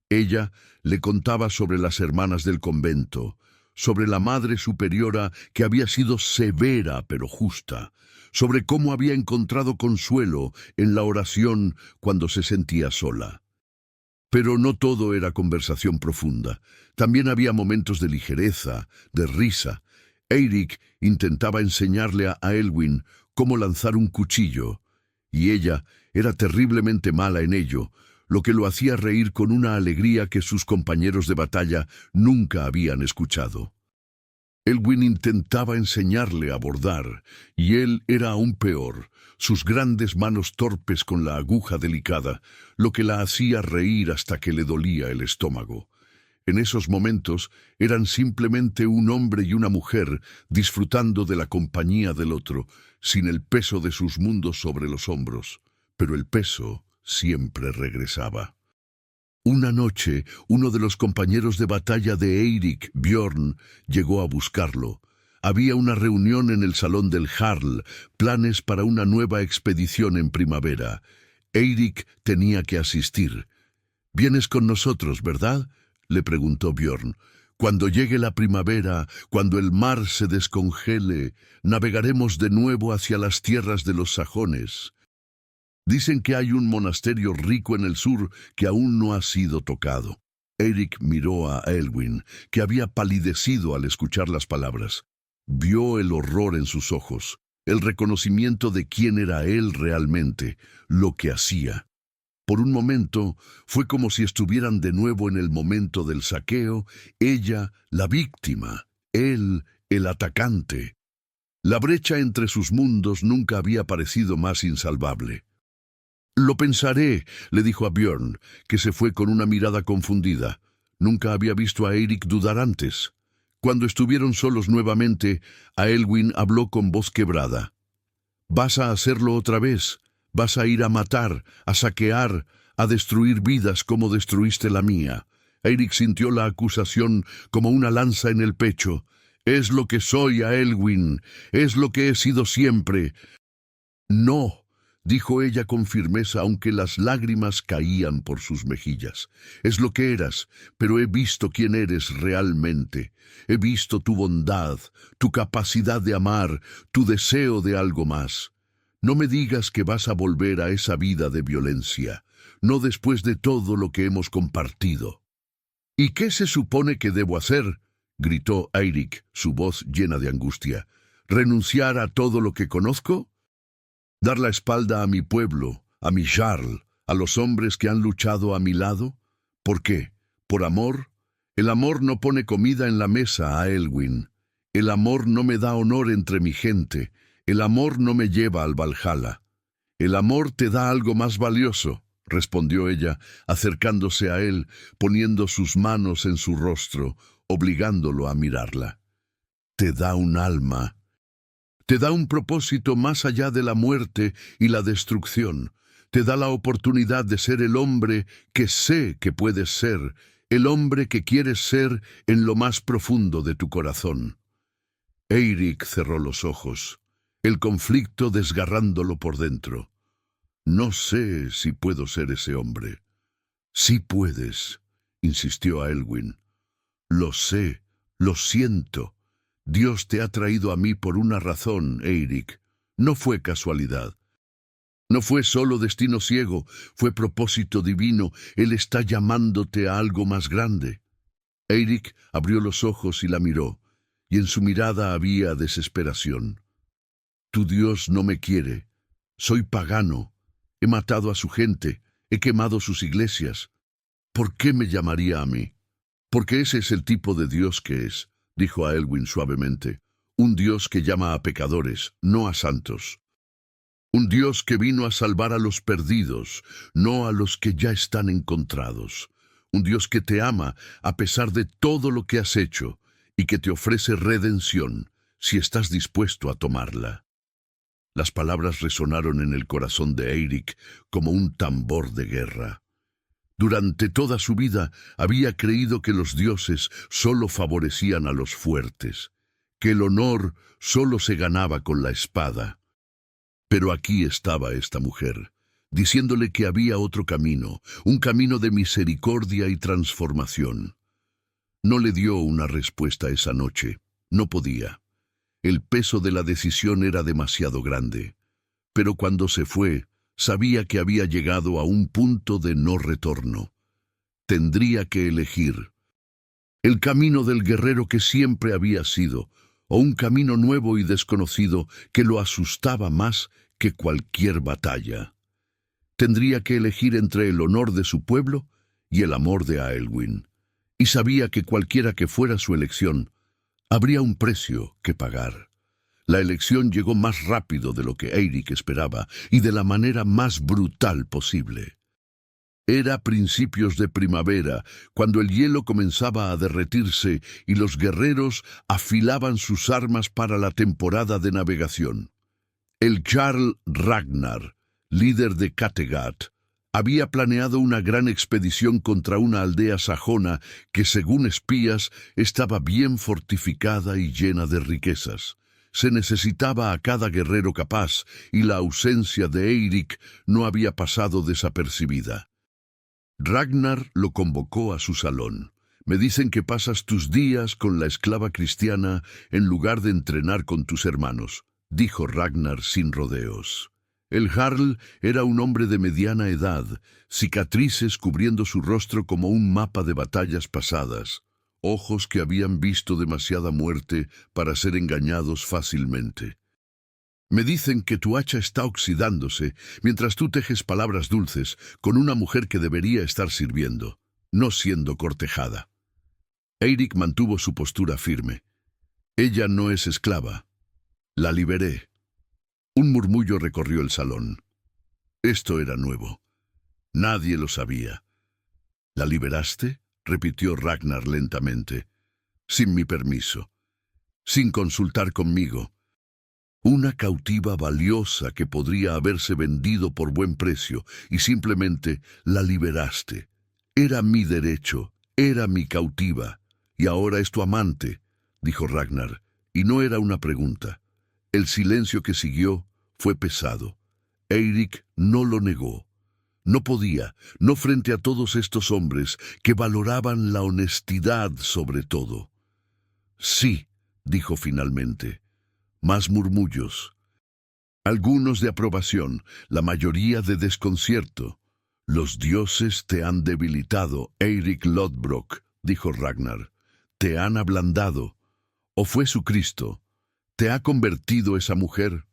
Ella le contaba sobre las hermanas del convento, sobre la Madre Superiora que había sido severa pero justa, sobre cómo había encontrado consuelo en la oración cuando se sentía sola. Pero no todo era conversación profunda. También había momentos de ligereza, de risa. Eirik intentaba enseñarle a Aelwyn cómo lanzar un cuchillo, y ella era terriblemente mala en ello, lo que lo hacía reír con una alegría que sus compañeros de batalla nunca habían escuchado. Aelwyn intentaba enseñarle a bordar, y él era aún peor, sus grandes manos torpes con la aguja delicada, lo que la hacía reír hasta que le dolía el estómago. En esos momentos eran simplemente un hombre y una mujer disfrutando de la compañía del otro, sin el peso de sus mundos sobre los hombros. Pero el peso siempre regresaba. Una noche, uno de los compañeros de batalla de Eirik, Bjorn, llegó a buscarlo. Había una reunión en el salón del Jarl, planes para una nueva expedición en primavera. Eirik tenía que asistir. «¿Vienes con nosotros, verdad?», le preguntó Bjorn. «Cuando llegue la primavera, cuando el mar se descongele, navegaremos de nuevo hacia las tierras de los sajones. Dicen que hay un monasterio rico en el sur que aún no ha sido tocado». Eirik miró a Aelwyn, que había palidecido al escuchar las palabras. Vio el horror en sus ojos, el reconocimiento de quién era él realmente, lo que hacía. Por un momento, fue como si estuvieran de nuevo en el momento del saqueo, ella, la víctima, él, el atacante. La brecha entre sus mundos nunca había parecido más insalvable. «Lo pensaré», le dijo a Bjorn, que se fue con una mirada confundida. Nunca había visto a Eirik dudar antes. Cuando estuvieron solos nuevamente, Aelwyn habló con voz quebrada. «¿Vas a hacerlo otra vez? ¿Vas a ir a matar, a saquear, a destruir vidas como destruiste la mía?» Eirik sintió la acusación como una lanza en el pecho. «Es lo que soy, Aelwyn. Es lo que he sido siempre». «No», dijo ella con firmeza, aunque las lágrimas caían por sus mejillas. «Es lo que eras, pero he visto quién eres realmente. He visto tu bondad, tu capacidad de amar, tu deseo de algo más. No me digas que vas a volver a esa vida de violencia, no después de todo lo que hemos compartido». «¿Y qué se supone que debo hacer?», gritó Eirik, su voz llena de angustia. «¿Renunciar a todo lo que conozco? ¿Dar la espalda a mi pueblo, a mi Jarl, a los hombres que han luchado a mi lado? ¿Por qué? ¿Por amor? El amor no pone comida en la mesa, Aelwyn. El amor no me da honor entre mi gente. El amor no me lleva al Valhalla». «El amor te da algo más valioso», respondió ella, acercándose a él, poniendo sus manos en su rostro, obligándolo a mirarla. «Te da un alma. Te da un propósito más allá de la muerte y la destrucción. Te da la oportunidad de ser el hombre que sé que puedes ser, el hombre que quieres ser en lo más profundo de tu corazón». Eirik cerró los ojos, el conflicto desgarrándolo por dentro. «No sé si puedo ser ese hombre». «Sí puedes», insistió Aelwyn. «Lo sé, lo siento. Dios te ha traído a mí por una razón, Eirik. No fue casualidad. No fue solo destino ciego, fue propósito divino. Él está llamándote a algo más grande». Eirik abrió los ojos y la miró, y en su mirada había desesperación. «Tu Dios no me quiere. Soy pagano. He matado a su gente. He quemado sus iglesias. ¿Por qué me llamaría a mí?» «Porque ese es el tipo de Dios que es», dijo Aelwyn suavemente. «Un Dios que llama a pecadores, no a santos. Un Dios que vino a salvar a los perdidos, no a los que ya están encontrados. Un Dios que te ama a pesar de todo lo que has hecho y que te ofrece redención si estás dispuesto a tomarla». Las palabras resonaron en el corazón de Eirik como un tambor de guerra. Durante toda su vida había creído que los dioses solo favorecían a los fuertes, que el honor solo se ganaba con la espada. Pero aquí estaba esta mujer, diciéndole que había otro camino, un camino de misericordia y transformación. No le dio una respuesta esa noche, no podía. El peso de la decisión era demasiado grande. Pero cuando se fue, sabía que había llegado a un punto de no retorno. Tendría que elegir el camino del guerrero que siempre había sido, o un camino nuevo y desconocido que lo asustaba más que cualquier batalla. Tendría que elegir entre el honor de su pueblo y el amor de Aelwyn, y sabía que cualquiera que fuera su elección, habría un precio que pagar. La elección llegó más rápido de lo que Eirik esperaba y de la manera más brutal posible. Era principios de primavera, cuando el hielo comenzaba a derretirse y los guerreros afilaban sus armas para la temporada de navegación. El Jarl Ragnar, líder de Kattegat, había planeado una gran expedición contra una aldea sajona que, según espías, estaba bien fortificada y llena de riquezas. Se necesitaba a cada guerrero capaz, y la ausencia de Eirik no había pasado desapercibida. Ragnar lo convocó a su salón. Me dicen que pasas tus días con la esclava cristiana en lugar de entrenar con tus hermanos, dijo Ragnar sin rodeos. El Jarl era un hombre de mediana edad, cicatrices cubriendo su rostro como un mapa de batallas pasadas, ojos que habían visto demasiada muerte para ser engañados fácilmente. Me dicen que tu hacha está oxidándose mientras tú tejes palabras dulces con una mujer que debería estar sirviendo, no siendo cortejada. Eirik mantuvo su postura firme. Ella no es esclava. La liberé. Un murmullo recorrió el salón. Esto era nuevo. Nadie lo sabía. ¿La liberaste?, repitió Ragnar lentamente. Sin mi permiso. Sin consultar conmigo. Una cautiva valiosa que podría haberse vendido por buen precio, y simplemente la liberaste. Era mi derecho, era mi cautiva, y ahora es tu amante, dijo Ragnar, y no era una pregunta. El silencio que siguió fue pesado. Eirik no lo negó. No podía, no frente a todos estos hombres que valoraban la honestidad sobre todo. Sí, dijo finalmente. Más murmullos. Algunos de aprobación, la mayoría de desconcierto. Los dioses te han debilitado, Eirik Lodbrok, dijo Ragnar. Te han ablandado. ¿O fue su Cristo? ¿Te ha convertido esa mujer?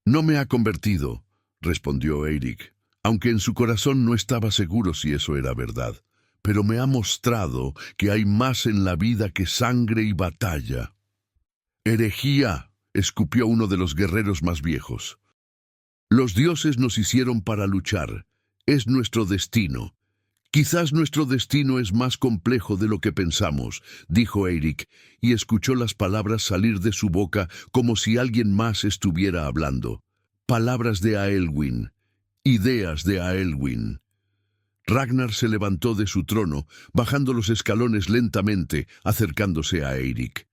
No me ha convertido, respondió Eirik, aunque en su corazón no estaba seguro si eso era verdad. Pero me ha mostrado que hay más en la vida que sangre y batalla. Herejía, escupió uno de los guerreros más viejos. Los dioses nos hicieron para luchar. Es nuestro destino. Quizás nuestro destino es más complejo de lo que pensamos, dijo Eirik, y escuchó las palabras salir de su boca como si alguien más estuviera hablando. Palabras de Aelwyn. Ideas de Aelwyn. Ragnar se levantó de su trono, bajando los escalones lentamente, acercándose a Eirik.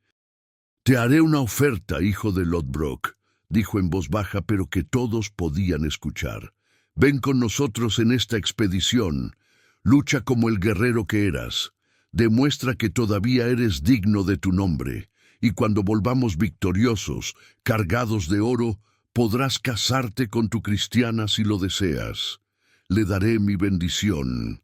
«Te haré una oferta, hijo de Lodbrok», dijo en voz baja pero que todos podían escuchar. «Ven con nosotros en esta expedición. Lucha como el guerrero que eras. Demuestra que todavía eres digno de tu nombre. Y cuando volvamos victoriosos, cargados de oro, podrás casarte con tu cristiana si lo deseas. Le daré mi bendición.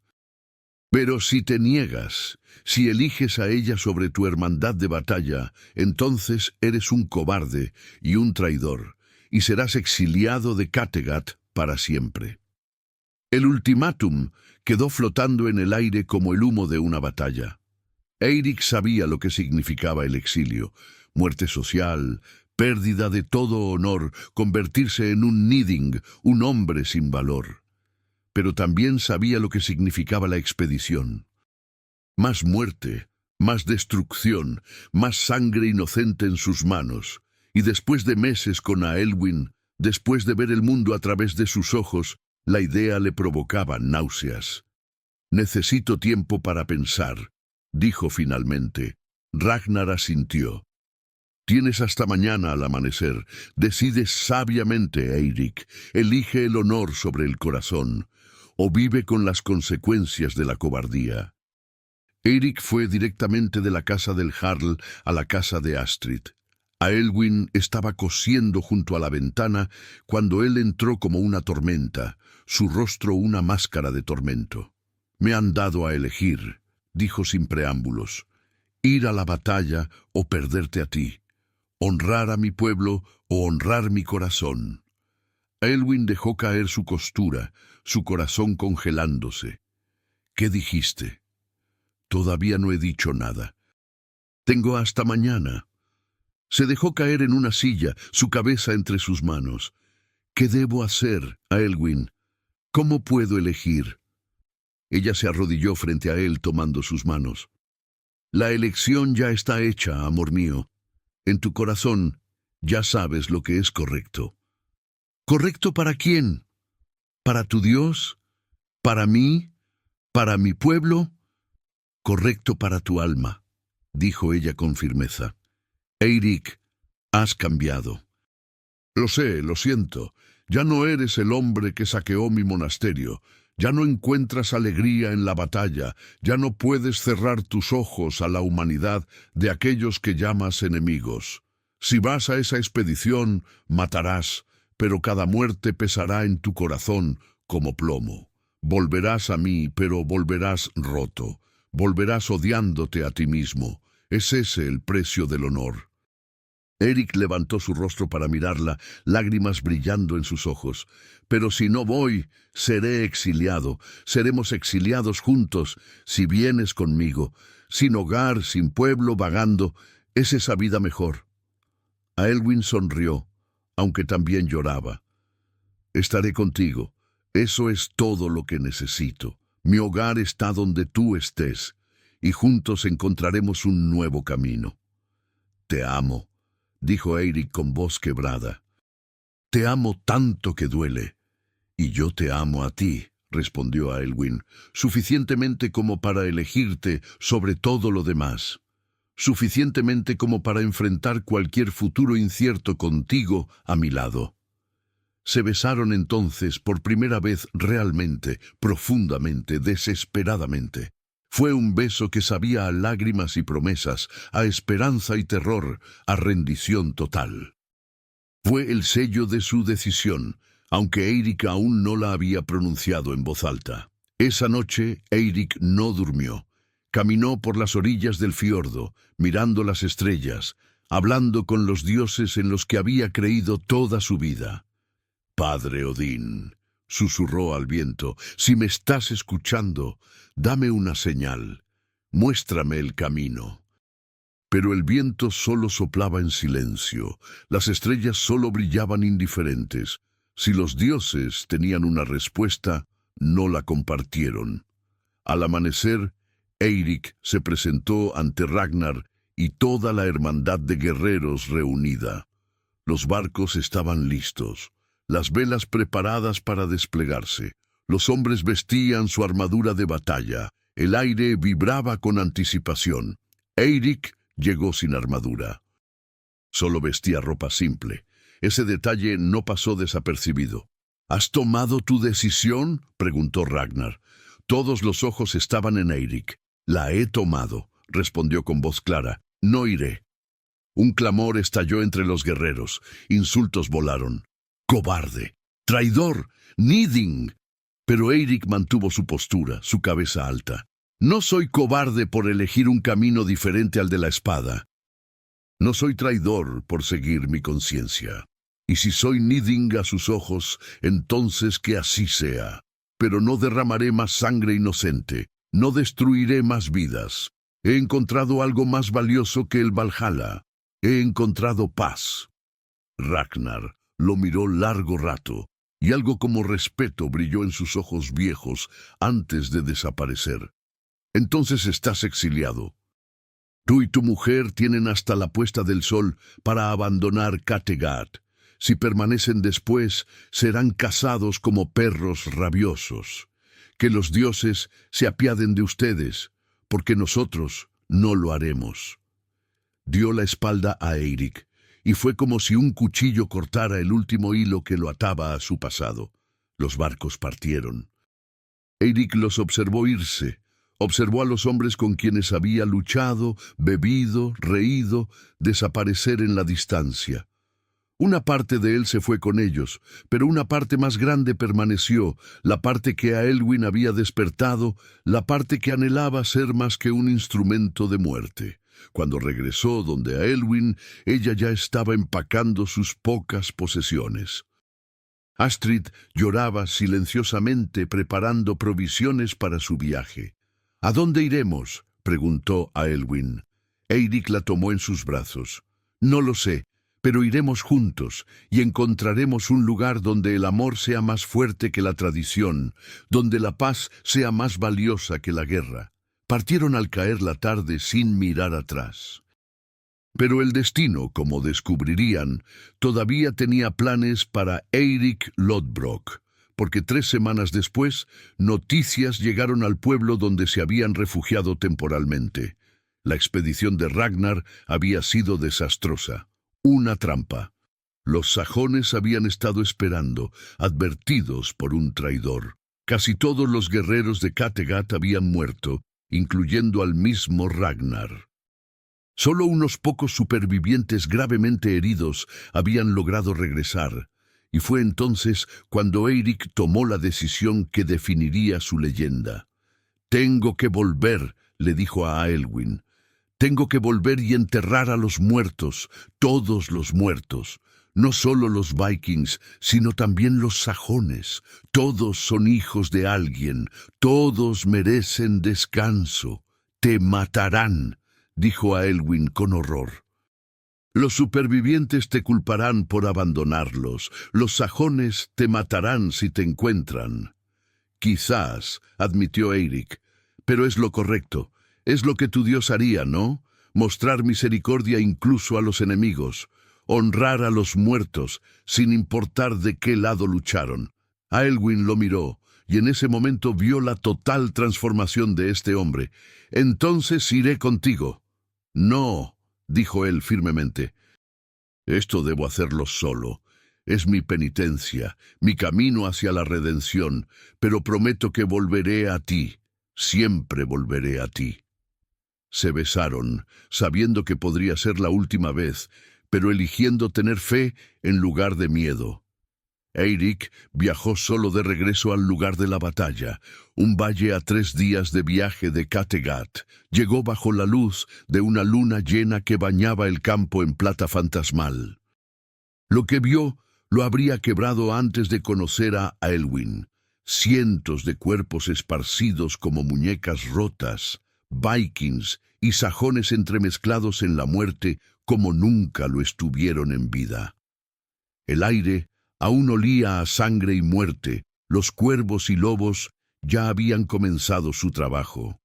Pero si te niegas, si eliges a ella sobre tu hermandad de batalla, entonces eres un cobarde y un traidor, y serás exiliado de Kattegat para siempre». El ultimátum quedó flotando en el aire como el humo de una batalla. Eirik sabía lo que significaba el exilio: muerte social, pérdida de todo honor, convertirse en un niding, un hombre sin valor. Pero también sabía lo que significaba la expedición. Más muerte, más destrucción, más sangre inocente en sus manos. Y después de meses con Aelwyn, después de ver el mundo a través de sus ojos, la idea le provocaba náuseas. «Necesito tiempo para pensar», dijo finalmente. Ragnar asintió. Tienes hasta mañana al amanecer. Decide sabiamente, Eirik. Elige el honor sobre el corazón, o vive con las consecuencias de la cobardía. Eirik fue directamente de la casa del Jarl a la casa de Astrid. Aelwyn estaba cosiendo junto a la ventana cuando él entró como una tormenta, su rostro una máscara de tormento. «Me han dado a elegir», dijo sin preámbulos, «ir a la batalla o perderte a ti, honrar a mi pueblo o honrar mi corazón». Aelwyn dejó caer su costura, su corazón congelándose. «¿Qué dijiste?» «Todavía no he dicho nada. Tengo hasta mañana». Se dejó caer en una silla, su cabeza entre sus manos. «¿Qué debo hacer, Aelwyn? ¿Cómo puedo elegir?» Ella se arrodilló frente a él tomando sus manos. «La elección ya está hecha, amor mío. En tu corazón ya sabes lo que es correcto». «¿Correcto para quién? ¿Para tu Dios? ¿Para mí? ¿Para mi pueblo?» «Correcto para tu alma», dijo ella con firmeza. «Eirik, has cambiado». «Lo sé, lo siento. Ya no eres el hombre que saqueó mi monasterio. Ya no encuentras alegría en la batalla. Ya no puedes cerrar tus ojos a la humanidad de aquellos que llamas enemigos. Si vas a esa expedición, matarás, pero cada muerte pesará en tu corazón como plomo. Volverás a mí, pero volverás roto. Volverás odiándote a ti mismo. Es ese el precio del honor». Eirik levantó su rostro para mirarla, lágrimas brillando en sus ojos. «Pero si no voy, seré exiliado. Seremos exiliados juntos, si vienes conmigo. Sin hogar, sin pueblo, vagando. ¿Es esa vida mejor?» Aelwyn sonrió, aunque también lloraba. «Estaré contigo. Eso es todo lo que necesito. Mi hogar está donde tú estés, y juntos encontraremos un nuevo camino». «Te amo», dijo Eirik con voz quebrada. «Te amo tanto que duele». «Y yo te amo a ti», respondió Aelwyn, «suficientemente como para elegirte sobre todo lo demás. Suficientemente como para enfrentar cualquier futuro incierto contigo a mi lado». Se besaron entonces por primera vez realmente, profundamente, desesperadamente. Fue un beso que sabía a lágrimas y promesas, a esperanza y terror, a rendición total. Fue el sello de su decisión, aunque Eirik aún no la había pronunciado en voz alta. Esa noche Eirik no durmió. Caminó por las orillas del fiordo, mirando las estrellas, hablando con los dioses en los que había creído toda su vida. «Padre Odín», susurró al viento, «si me estás escuchando, dame una señal, muéstrame el camino». Pero el viento solo soplaba en silencio, las estrellas solo brillaban indiferentes. Si los dioses tenían una respuesta, no la compartieron. Al amanecer, Eirik se presentó ante Ragnar y toda la hermandad de guerreros reunida. Los barcos estaban listos, las velas preparadas para desplegarse. Los hombres vestían su armadura de batalla. El aire vibraba con anticipación. Eirik llegó sin armadura. Solo vestía ropa simple. Ese detalle no pasó desapercibido. «¿Has tomado tu decisión?», preguntó Ragnar. Todos los ojos estaban en Eirik. «La he tomado», respondió con voz clara. «No iré». Un clamor estalló entre los guerreros. Insultos volaron. «¡Cobarde! ¡Traidor! ¡Niding!». Pero Eirik mantuvo su postura, su cabeza alta. «No soy cobarde por elegir un camino diferente al de la espada. No soy traidor por seguir mi conciencia. Y si soy Niding a sus ojos, entonces que así sea. Pero no derramaré más sangre inocente. No destruiré más vidas. He encontrado algo más valioso que el Valhalla. He encontrado paz». Ragnar lo miró largo rato, y algo como respeto brilló en sus ojos viejos antes de desaparecer. «Entonces estás exiliado. Tú y tu mujer tienen hasta la puesta del sol para abandonar Kattegat. Si permanecen después, serán cazados como perros rabiosos. Que los dioses se apiaden de ustedes, porque nosotros no lo haremos». dio la espalda a Eirik, y fue como si un cuchillo cortara el último hilo que lo ataba a su pasado. Los barcos partieron. Eirik los observó irse. Observó a los hombres con quienes había luchado, bebido, reído, desaparecer en la distancia. Una parte de él se fue con ellos, pero una parte más grande permaneció, la parte que a Elwyn había despertado, la parte que anhelaba ser más que un instrumento de muerte. Cuando regresó donde a Elwyn, ella ya estaba empacando sus pocas posesiones. Astrid lloraba silenciosamente preparando provisiones para su viaje. «¿A dónde iremos?», preguntó a Elwyn. Eirik la tomó en sus brazos. «No lo sé, pero iremos juntos y encontraremos un lugar donde el amor sea más fuerte que la tradición, donde la paz sea más valiosa que la guerra». Partieron al caer la tarde sin mirar atrás. Pero el destino, como descubrirían, todavía tenía planes para Eirik Lodbrok, porque 3 semanas después, noticias llegaron al pueblo donde se habían refugiado temporalmente. La expedición de Ragnar había sido desastrosa. Una trampa. Los sajones habían estado esperando, advertidos por un traidor. Casi todos los guerreros de Kattegat habían muerto, incluyendo al mismo Ragnar. Solo unos pocos supervivientes gravemente heridos habían logrado regresar, y fue entonces cuando Eirik tomó la decisión que definiría su leyenda. «Tengo que volver», le dijo a Aelwyn. «Tengo que volver y enterrar a los muertos, todos los muertos. No solo los vikings, sino también los sajones. Todos son hijos de alguien, todos merecen descanso. Te matarán», dijo Aelwyn con horror. «Los supervivientes te culparán por abandonarlos. Los sajones te matarán si te encuentran». «Quizás», admitió Eirik, «pero es lo correcto. Es lo que tu Dios haría, ¿no? Mostrar misericordia incluso a los enemigos. Honrar a los muertos, sin importar de qué lado lucharon». Aelwyn lo miró, y en ese momento vio la total transformación de este hombre. «Entonces iré contigo». «No», dijo él firmemente. «Esto debo hacerlo solo. Es mi penitencia, mi camino hacia la redención, pero prometo que volveré a ti. Siempre volveré a ti». Se besaron, sabiendo que podría ser la última vez, pero eligiendo tener fe en lugar de miedo. Eirik viajó solo de regreso al lugar de la batalla, un valle a 3 días de viaje de Kattegat. Llegó bajo la luz de una luna llena que bañaba el campo en plata fantasmal. Lo que vio lo habría quebrado antes de conocer a Aelwyn. Cientos de cuerpos esparcidos como muñecas rotas, vikings y sajones entremezclados en la muerte como nunca lo estuvieron en vida. El aire aún olía a sangre y muerte. Los cuervos y lobos ya habían comenzado su trabajo.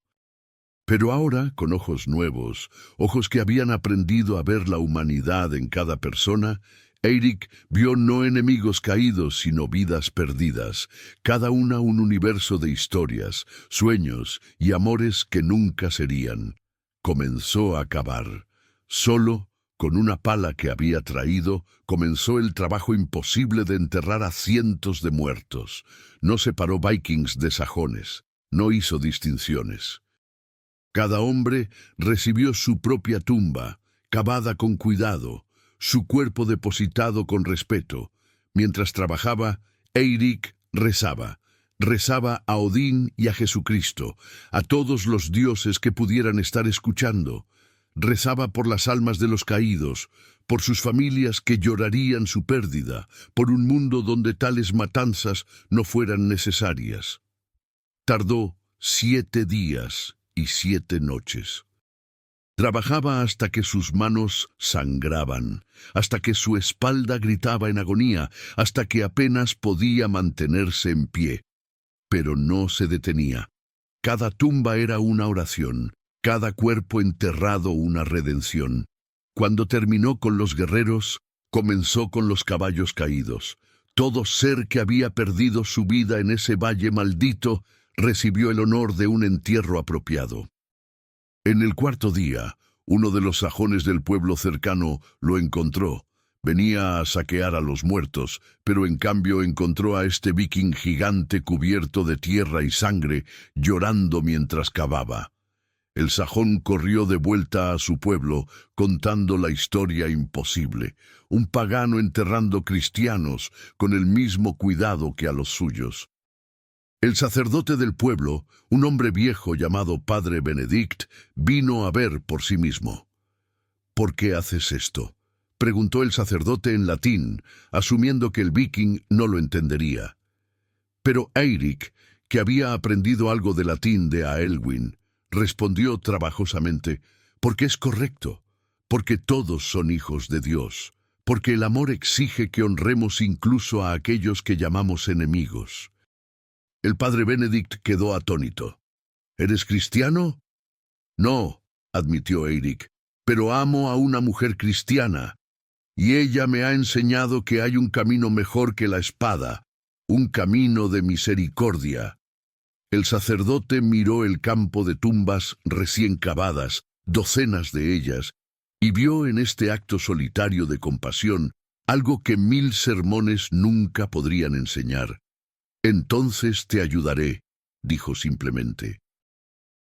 Pero ahora, con ojos nuevos, ojos que habían aprendido a ver la humanidad en cada persona, Eirik vio no enemigos caídos, sino vidas perdidas, cada una un universo de historias, sueños y amores que nunca serían. Comenzó a cavar. Solo, con una pala que había traído, comenzó el trabajo imposible de enterrar a cientos de muertos. No separó vikings de sajones, no hizo distinciones. Cada hombre recibió su propia tumba, cavada con cuidado, su cuerpo depositado con respeto. Mientras trabajaba, Eirik rezaba. Rezaba a Odín y a Jesucristo, a todos los dioses que pudieran estar escuchando. Rezaba por las almas de los caídos, por sus familias que llorarían su pérdida, por un mundo donde tales matanzas no fueran necesarias. Tardó 7 días y 7 noches. Trabajaba hasta que sus manos sangraban, hasta que su espalda gritaba en agonía, hasta que apenas podía mantenerse en pie. Pero no se detenía. Cada tumba era una oración, cada cuerpo enterrado una redención. Cuando terminó con los guerreros, comenzó con los caballos caídos. Todo ser que había perdido su vida en ese valle maldito recibió el honor de un entierro apropiado. En el 4.º día, Uno de los sajones del pueblo cercano lo encontró. Venía a saquear a los muertos, pero en cambio encontró a este viking gigante cubierto de tierra y sangre, llorando mientras cavaba. El sajón corrió de vuelta a su pueblo, contando la historia imposible. Un pagano enterrando cristianos con el mismo cuidado que a los suyos. El sacerdote del pueblo, un hombre viejo llamado Padre Benedict, vino a ver por sí mismo. «¿Por qué haces esto?», preguntó el sacerdote en latín, asumiendo que el viking no lo entendería. Pero Eirik, que había aprendido algo de latín de Aelwin, respondió trabajosamente: «Porque es correcto, porque todos son hijos de Dios, porque el amor exige que honremos incluso a aquellos que llamamos enemigos». El padre Benedict quedó atónito. «¿Eres cristiano?». «No», admitió Eirik, «pero amo a una mujer cristiana, y ella me ha enseñado que hay un camino mejor que la espada, un camino de misericordia». El sacerdote miró el campo de tumbas recién cavadas, docenas de ellas, y vio en este acto solitario de compasión algo que 1000 sermones nunca podrían enseñar. «Entonces te ayudaré», dijo simplemente.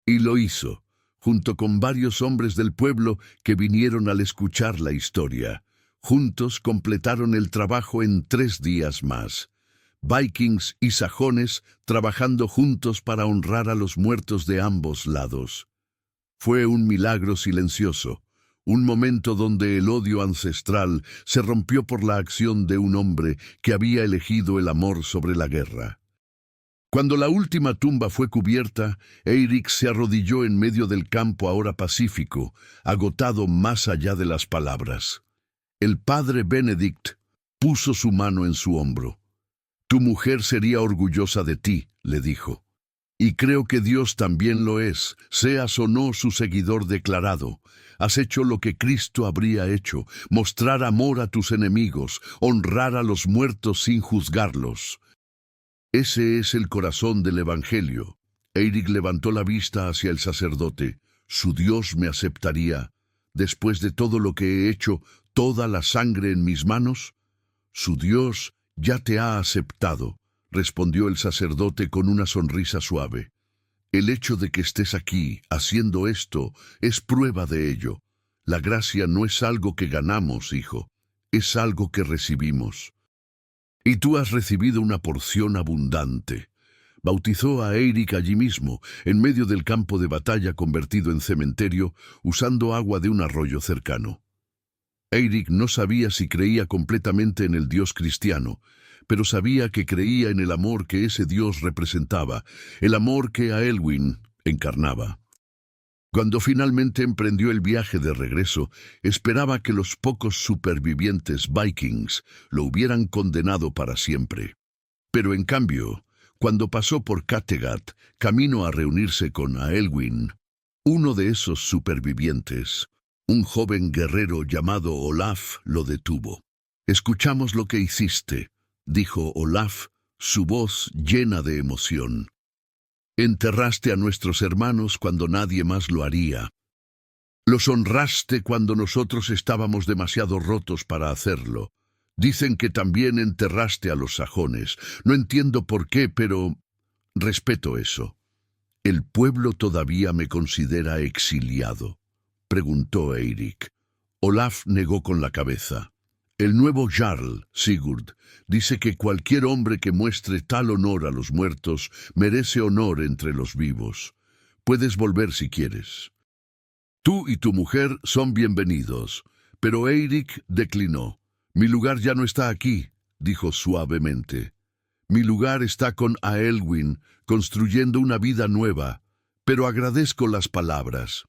Y lo hizo, junto con varios hombres del pueblo que vinieron al escuchar la historia. Juntos completaron el trabajo en 3 días más. Vikings y sajones trabajando juntos para honrar a los muertos de ambos lados. Fue un milagro silencioso, un momento donde el odio ancestral se rompió por la acción de un hombre que había elegido el amor sobre la guerra. Cuando la última tumba fue cubierta, Eirik se arrodilló en medio del campo ahora pacífico, agotado más allá de las palabras. El padre Benedict puso su mano en su hombro. «Tu mujer sería orgullosa de ti», le dijo. «Y creo que Dios también lo es, seas o no su seguidor declarado. Has hecho lo que Cristo habría hecho, mostrar amor a tus enemigos, honrar a los muertos sin juzgarlos». Ese es el corazón del Evangelio. Eirik levantó la vista hacia el sacerdote. «¿Su Dios me aceptaría, después de todo lo que he hecho, toda la sangre en mis manos?» «Su Dios ya te ha aceptado», respondió el sacerdote con una sonrisa suave. «El hecho de que estés aquí, haciendo esto, es prueba de ello. La gracia no es algo que ganamos, hijo, es algo que recibimos. Y tú has recibido una porción abundante». Bautizó a Eirik allí mismo, en medio del campo de batalla convertido en cementerio, usando agua de un arroyo cercano. Eirik no sabía si creía completamente en el Dios cristiano, pero sabía que creía en el amor que ese Dios representaba, el amor que Aelwin encarnaba. Cuando finalmente emprendió el viaje de regreso, esperaba que los pocos supervivientes vikings lo hubieran condenado para siempre. Pero en cambio, cuando pasó por Kattegat, camino a reunirse con Aelwin, uno de esos supervivientes, un joven guerrero llamado Olaf, lo detuvo. «Escuchamos lo que hiciste», dijo Olaf, su voz llena de emoción. «Enterraste a nuestros hermanos cuando nadie más lo haría. Los honraste cuando nosotros estábamos demasiado rotos para hacerlo. Dicen que también enterraste a los sajones. No entiendo por qué, pero respeto eso. ¿El pueblo todavía me considera exiliado?», preguntó Eirik. Olaf negó con la cabeza. «El nuevo Jarl, Sigurd, dice que cualquier hombre que muestre tal honor a los muertos merece honor entre los vivos. Puedes volver si quieres. Tú y tu mujer son bienvenidos». Pero Eirik declinó. «Mi lugar ya no está aquí», dijo suavemente. «Mi lugar está con Aelwin, construyendo una vida nueva, pero agradezco las palabras».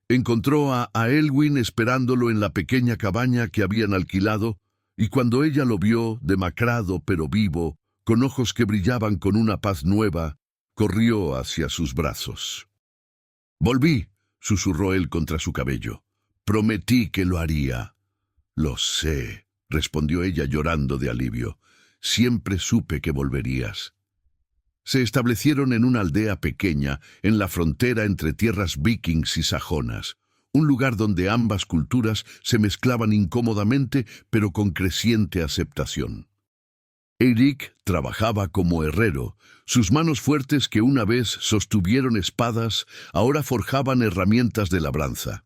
Encontró a Aelwin esperándolo en la pequeña cabaña que habían alquilado, y cuando ella lo vio, demacrado pero vivo, con ojos que brillaban con una paz nueva, corrió hacia sus brazos. «Volví», susurró él contra su cabello. «Prometí que lo haría». «Lo sé», respondió ella llorando de alivio. «Siempre supe que volverías». Se establecieron en una aldea pequeña, en la frontera entre tierras vikings y sajonas. un lugar donde ambas culturas se mezclaban incómodamente, pero con creciente aceptación. Eirik trabajaba como herrero. Sus manos fuertes que una vez sostuvieron espadas, ahora forjaban herramientas de labranza.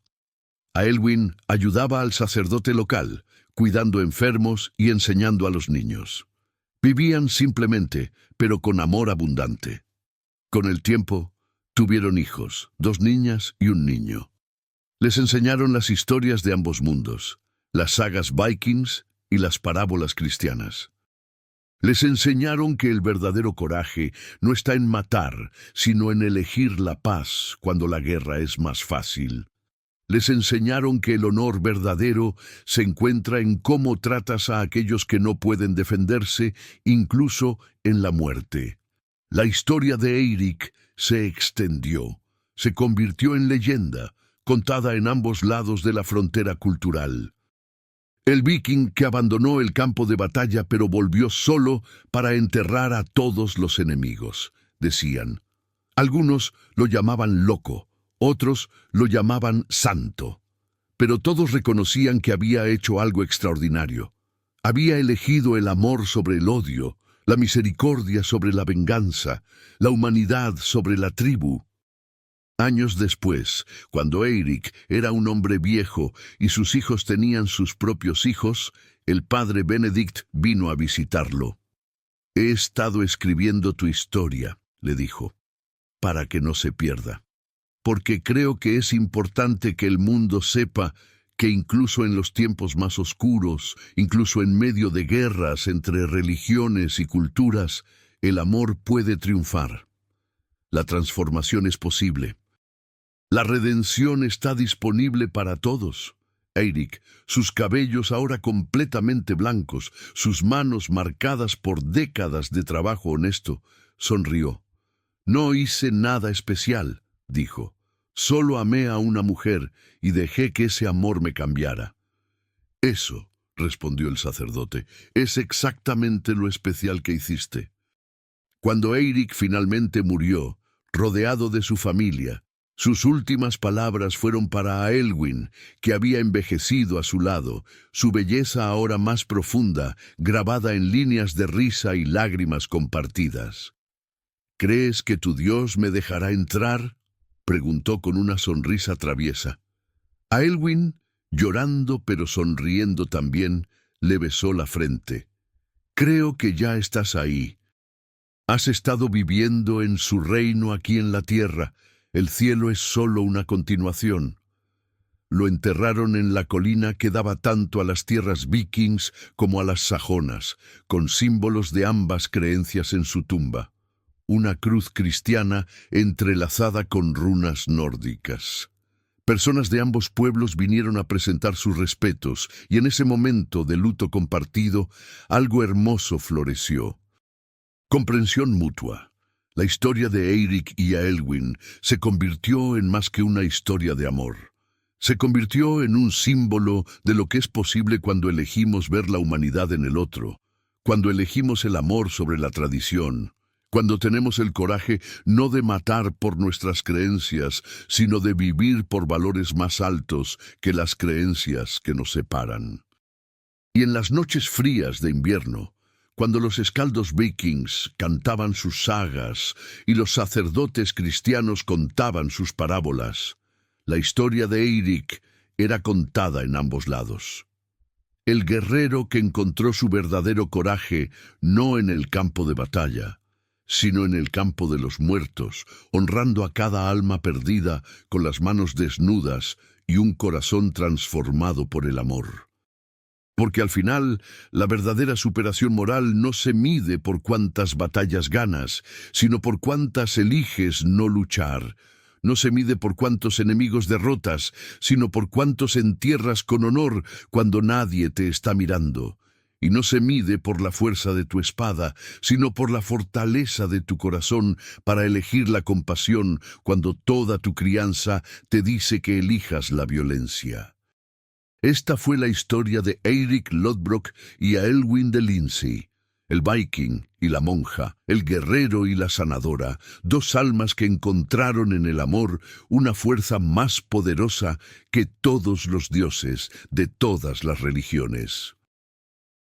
Aelwin ayudaba al sacerdote local, cuidando enfermos y enseñando a los niños. Vivían simplemente, pero con amor abundante. Con el tiempo, tuvieron hijos, 2 niñas y un niño. Les enseñaron las historias de ambos mundos, las sagas Vikings y las parábolas cristianas. Les enseñaron que el verdadero coraje no está en matar, sino en elegir la paz cuando la guerra es más fácil. Les enseñaron que el honor verdadero se encuentra en cómo tratas a aquellos que no pueden defenderse, incluso en la muerte. La historia de Eirik se extendió, se convirtió en leyenda, contada en ambos lados de la frontera cultural. El viking que abandonó el campo de batalla pero volvió solo para enterrar a todos los enemigos, decían. Algunos lo llamaban loco, otros lo llamaban santo, pero todos reconocían que había hecho algo extraordinario. Había elegido el amor sobre el odio, la misericordia sobre la venganza, la humanidad sobre la tribu. Años después, cuando Eirik era un hombre viejo y sus hijos tenían sus propios hijos, el padre Benedict vino a visitarlo. «He estado escribiendo tu historia», le dijo, «para que no se pierda. Porque creo que es importante que el mundo sepa que incluso en los tiempos más oscuros, incluso en medio de guerras entre religiones y culturas, el amor puede triunfar. La transformación es posible. La redención está disponible para todos». Eirik, sus cabellos ahora completamente blancos, sus manos marcadas por décadas de trabajo honesto, sonrió. «No hice nada especial», dijo. «Solo amé a una mujer y dejé que ese amor me cambiara». «Eso», respondió el sacerdote, «es exactamente lo especial que hiciste». Cuando Eirik finalmente murió, rodeado de su familia, sus últimas palabras fueron para Aelwin, que había envejecido a su lado, su belleza ahora más profunda, grabada en líneas de risa y lágrimas compartidas. «¿Crees que tu Dios me dejará entrar?», preguntó con una sonrisa traviesa. Aelwin, llorando pero sonriendo también, le besó la frente. «Creo que ya estás ahí. Has estado viviendo en su reino aquí en la tierra. El cielo es solo una continuación». Lo enterraron en la colina que daba tanto a las tierras vikings como a las sajonas, con símbolos de ambas creencias en su tumba. Una cruz cristiana entrelazada con runas nórdicas. Personas de ambos pueblos vinieron a presentar sus respetos, y en ese momento de luto compartido, algo hermoso floreció. Comprensión mutua. La historia de Eirik y Aelwin se convirtió en más que una historia de amor. Se convirtió en un símbolo de lo que es posible cuando elegimos ver la humanidad en el otro, cuando elegimos el amor sobre la tradición, cuando tenemos el coraje no de matar por nuestras creencias, sino de vivir por valores más altos que las creencias que nos separan. Y en las noches frías de invierno, cuando los escaldos vikings cantaban sus sagas y los sacerdotes cristianos contaban sus parábolas, la historia de Eirik era contada en ambos lados. El guerrero que encontró su verdadero coraje no en el campo de batalla, sino en el campo de los muertos, honrando a cada alma perdida con las manos desnudas y un corazón transformado por el amor. Porque al final, la verdadera superación moral no se mide por cuántas batallas ganas, sino por cuántas eliges no luchar. No se mide por cuántos enemigos derrotas, sino por cuántos entierras con honor cuando nadie te está mirando. Y no se mide por la fuerza de tu espada, sino por la fortaleza de tu corazón para elegir la compasión cuando toda tu crianza te dice que elijas la violencia. Esta fue la historia de Eirik Lodbrok y Aelwin de Lindsey. El viking y la monja, el guerrero y la sanadora, dos almas que encontraron en el amor una fuerza más poderosa que todos los dioses de todas las religiones.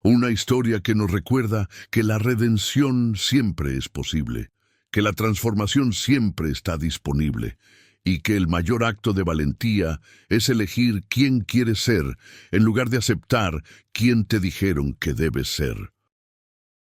Una historia que nos recuerda que la redención siempre es posible, que la transformación siempre está disponible, y que el mayor acto de valentía es elegir quién quieres ser en lugar de aceptar quién te dijeron que debes ser.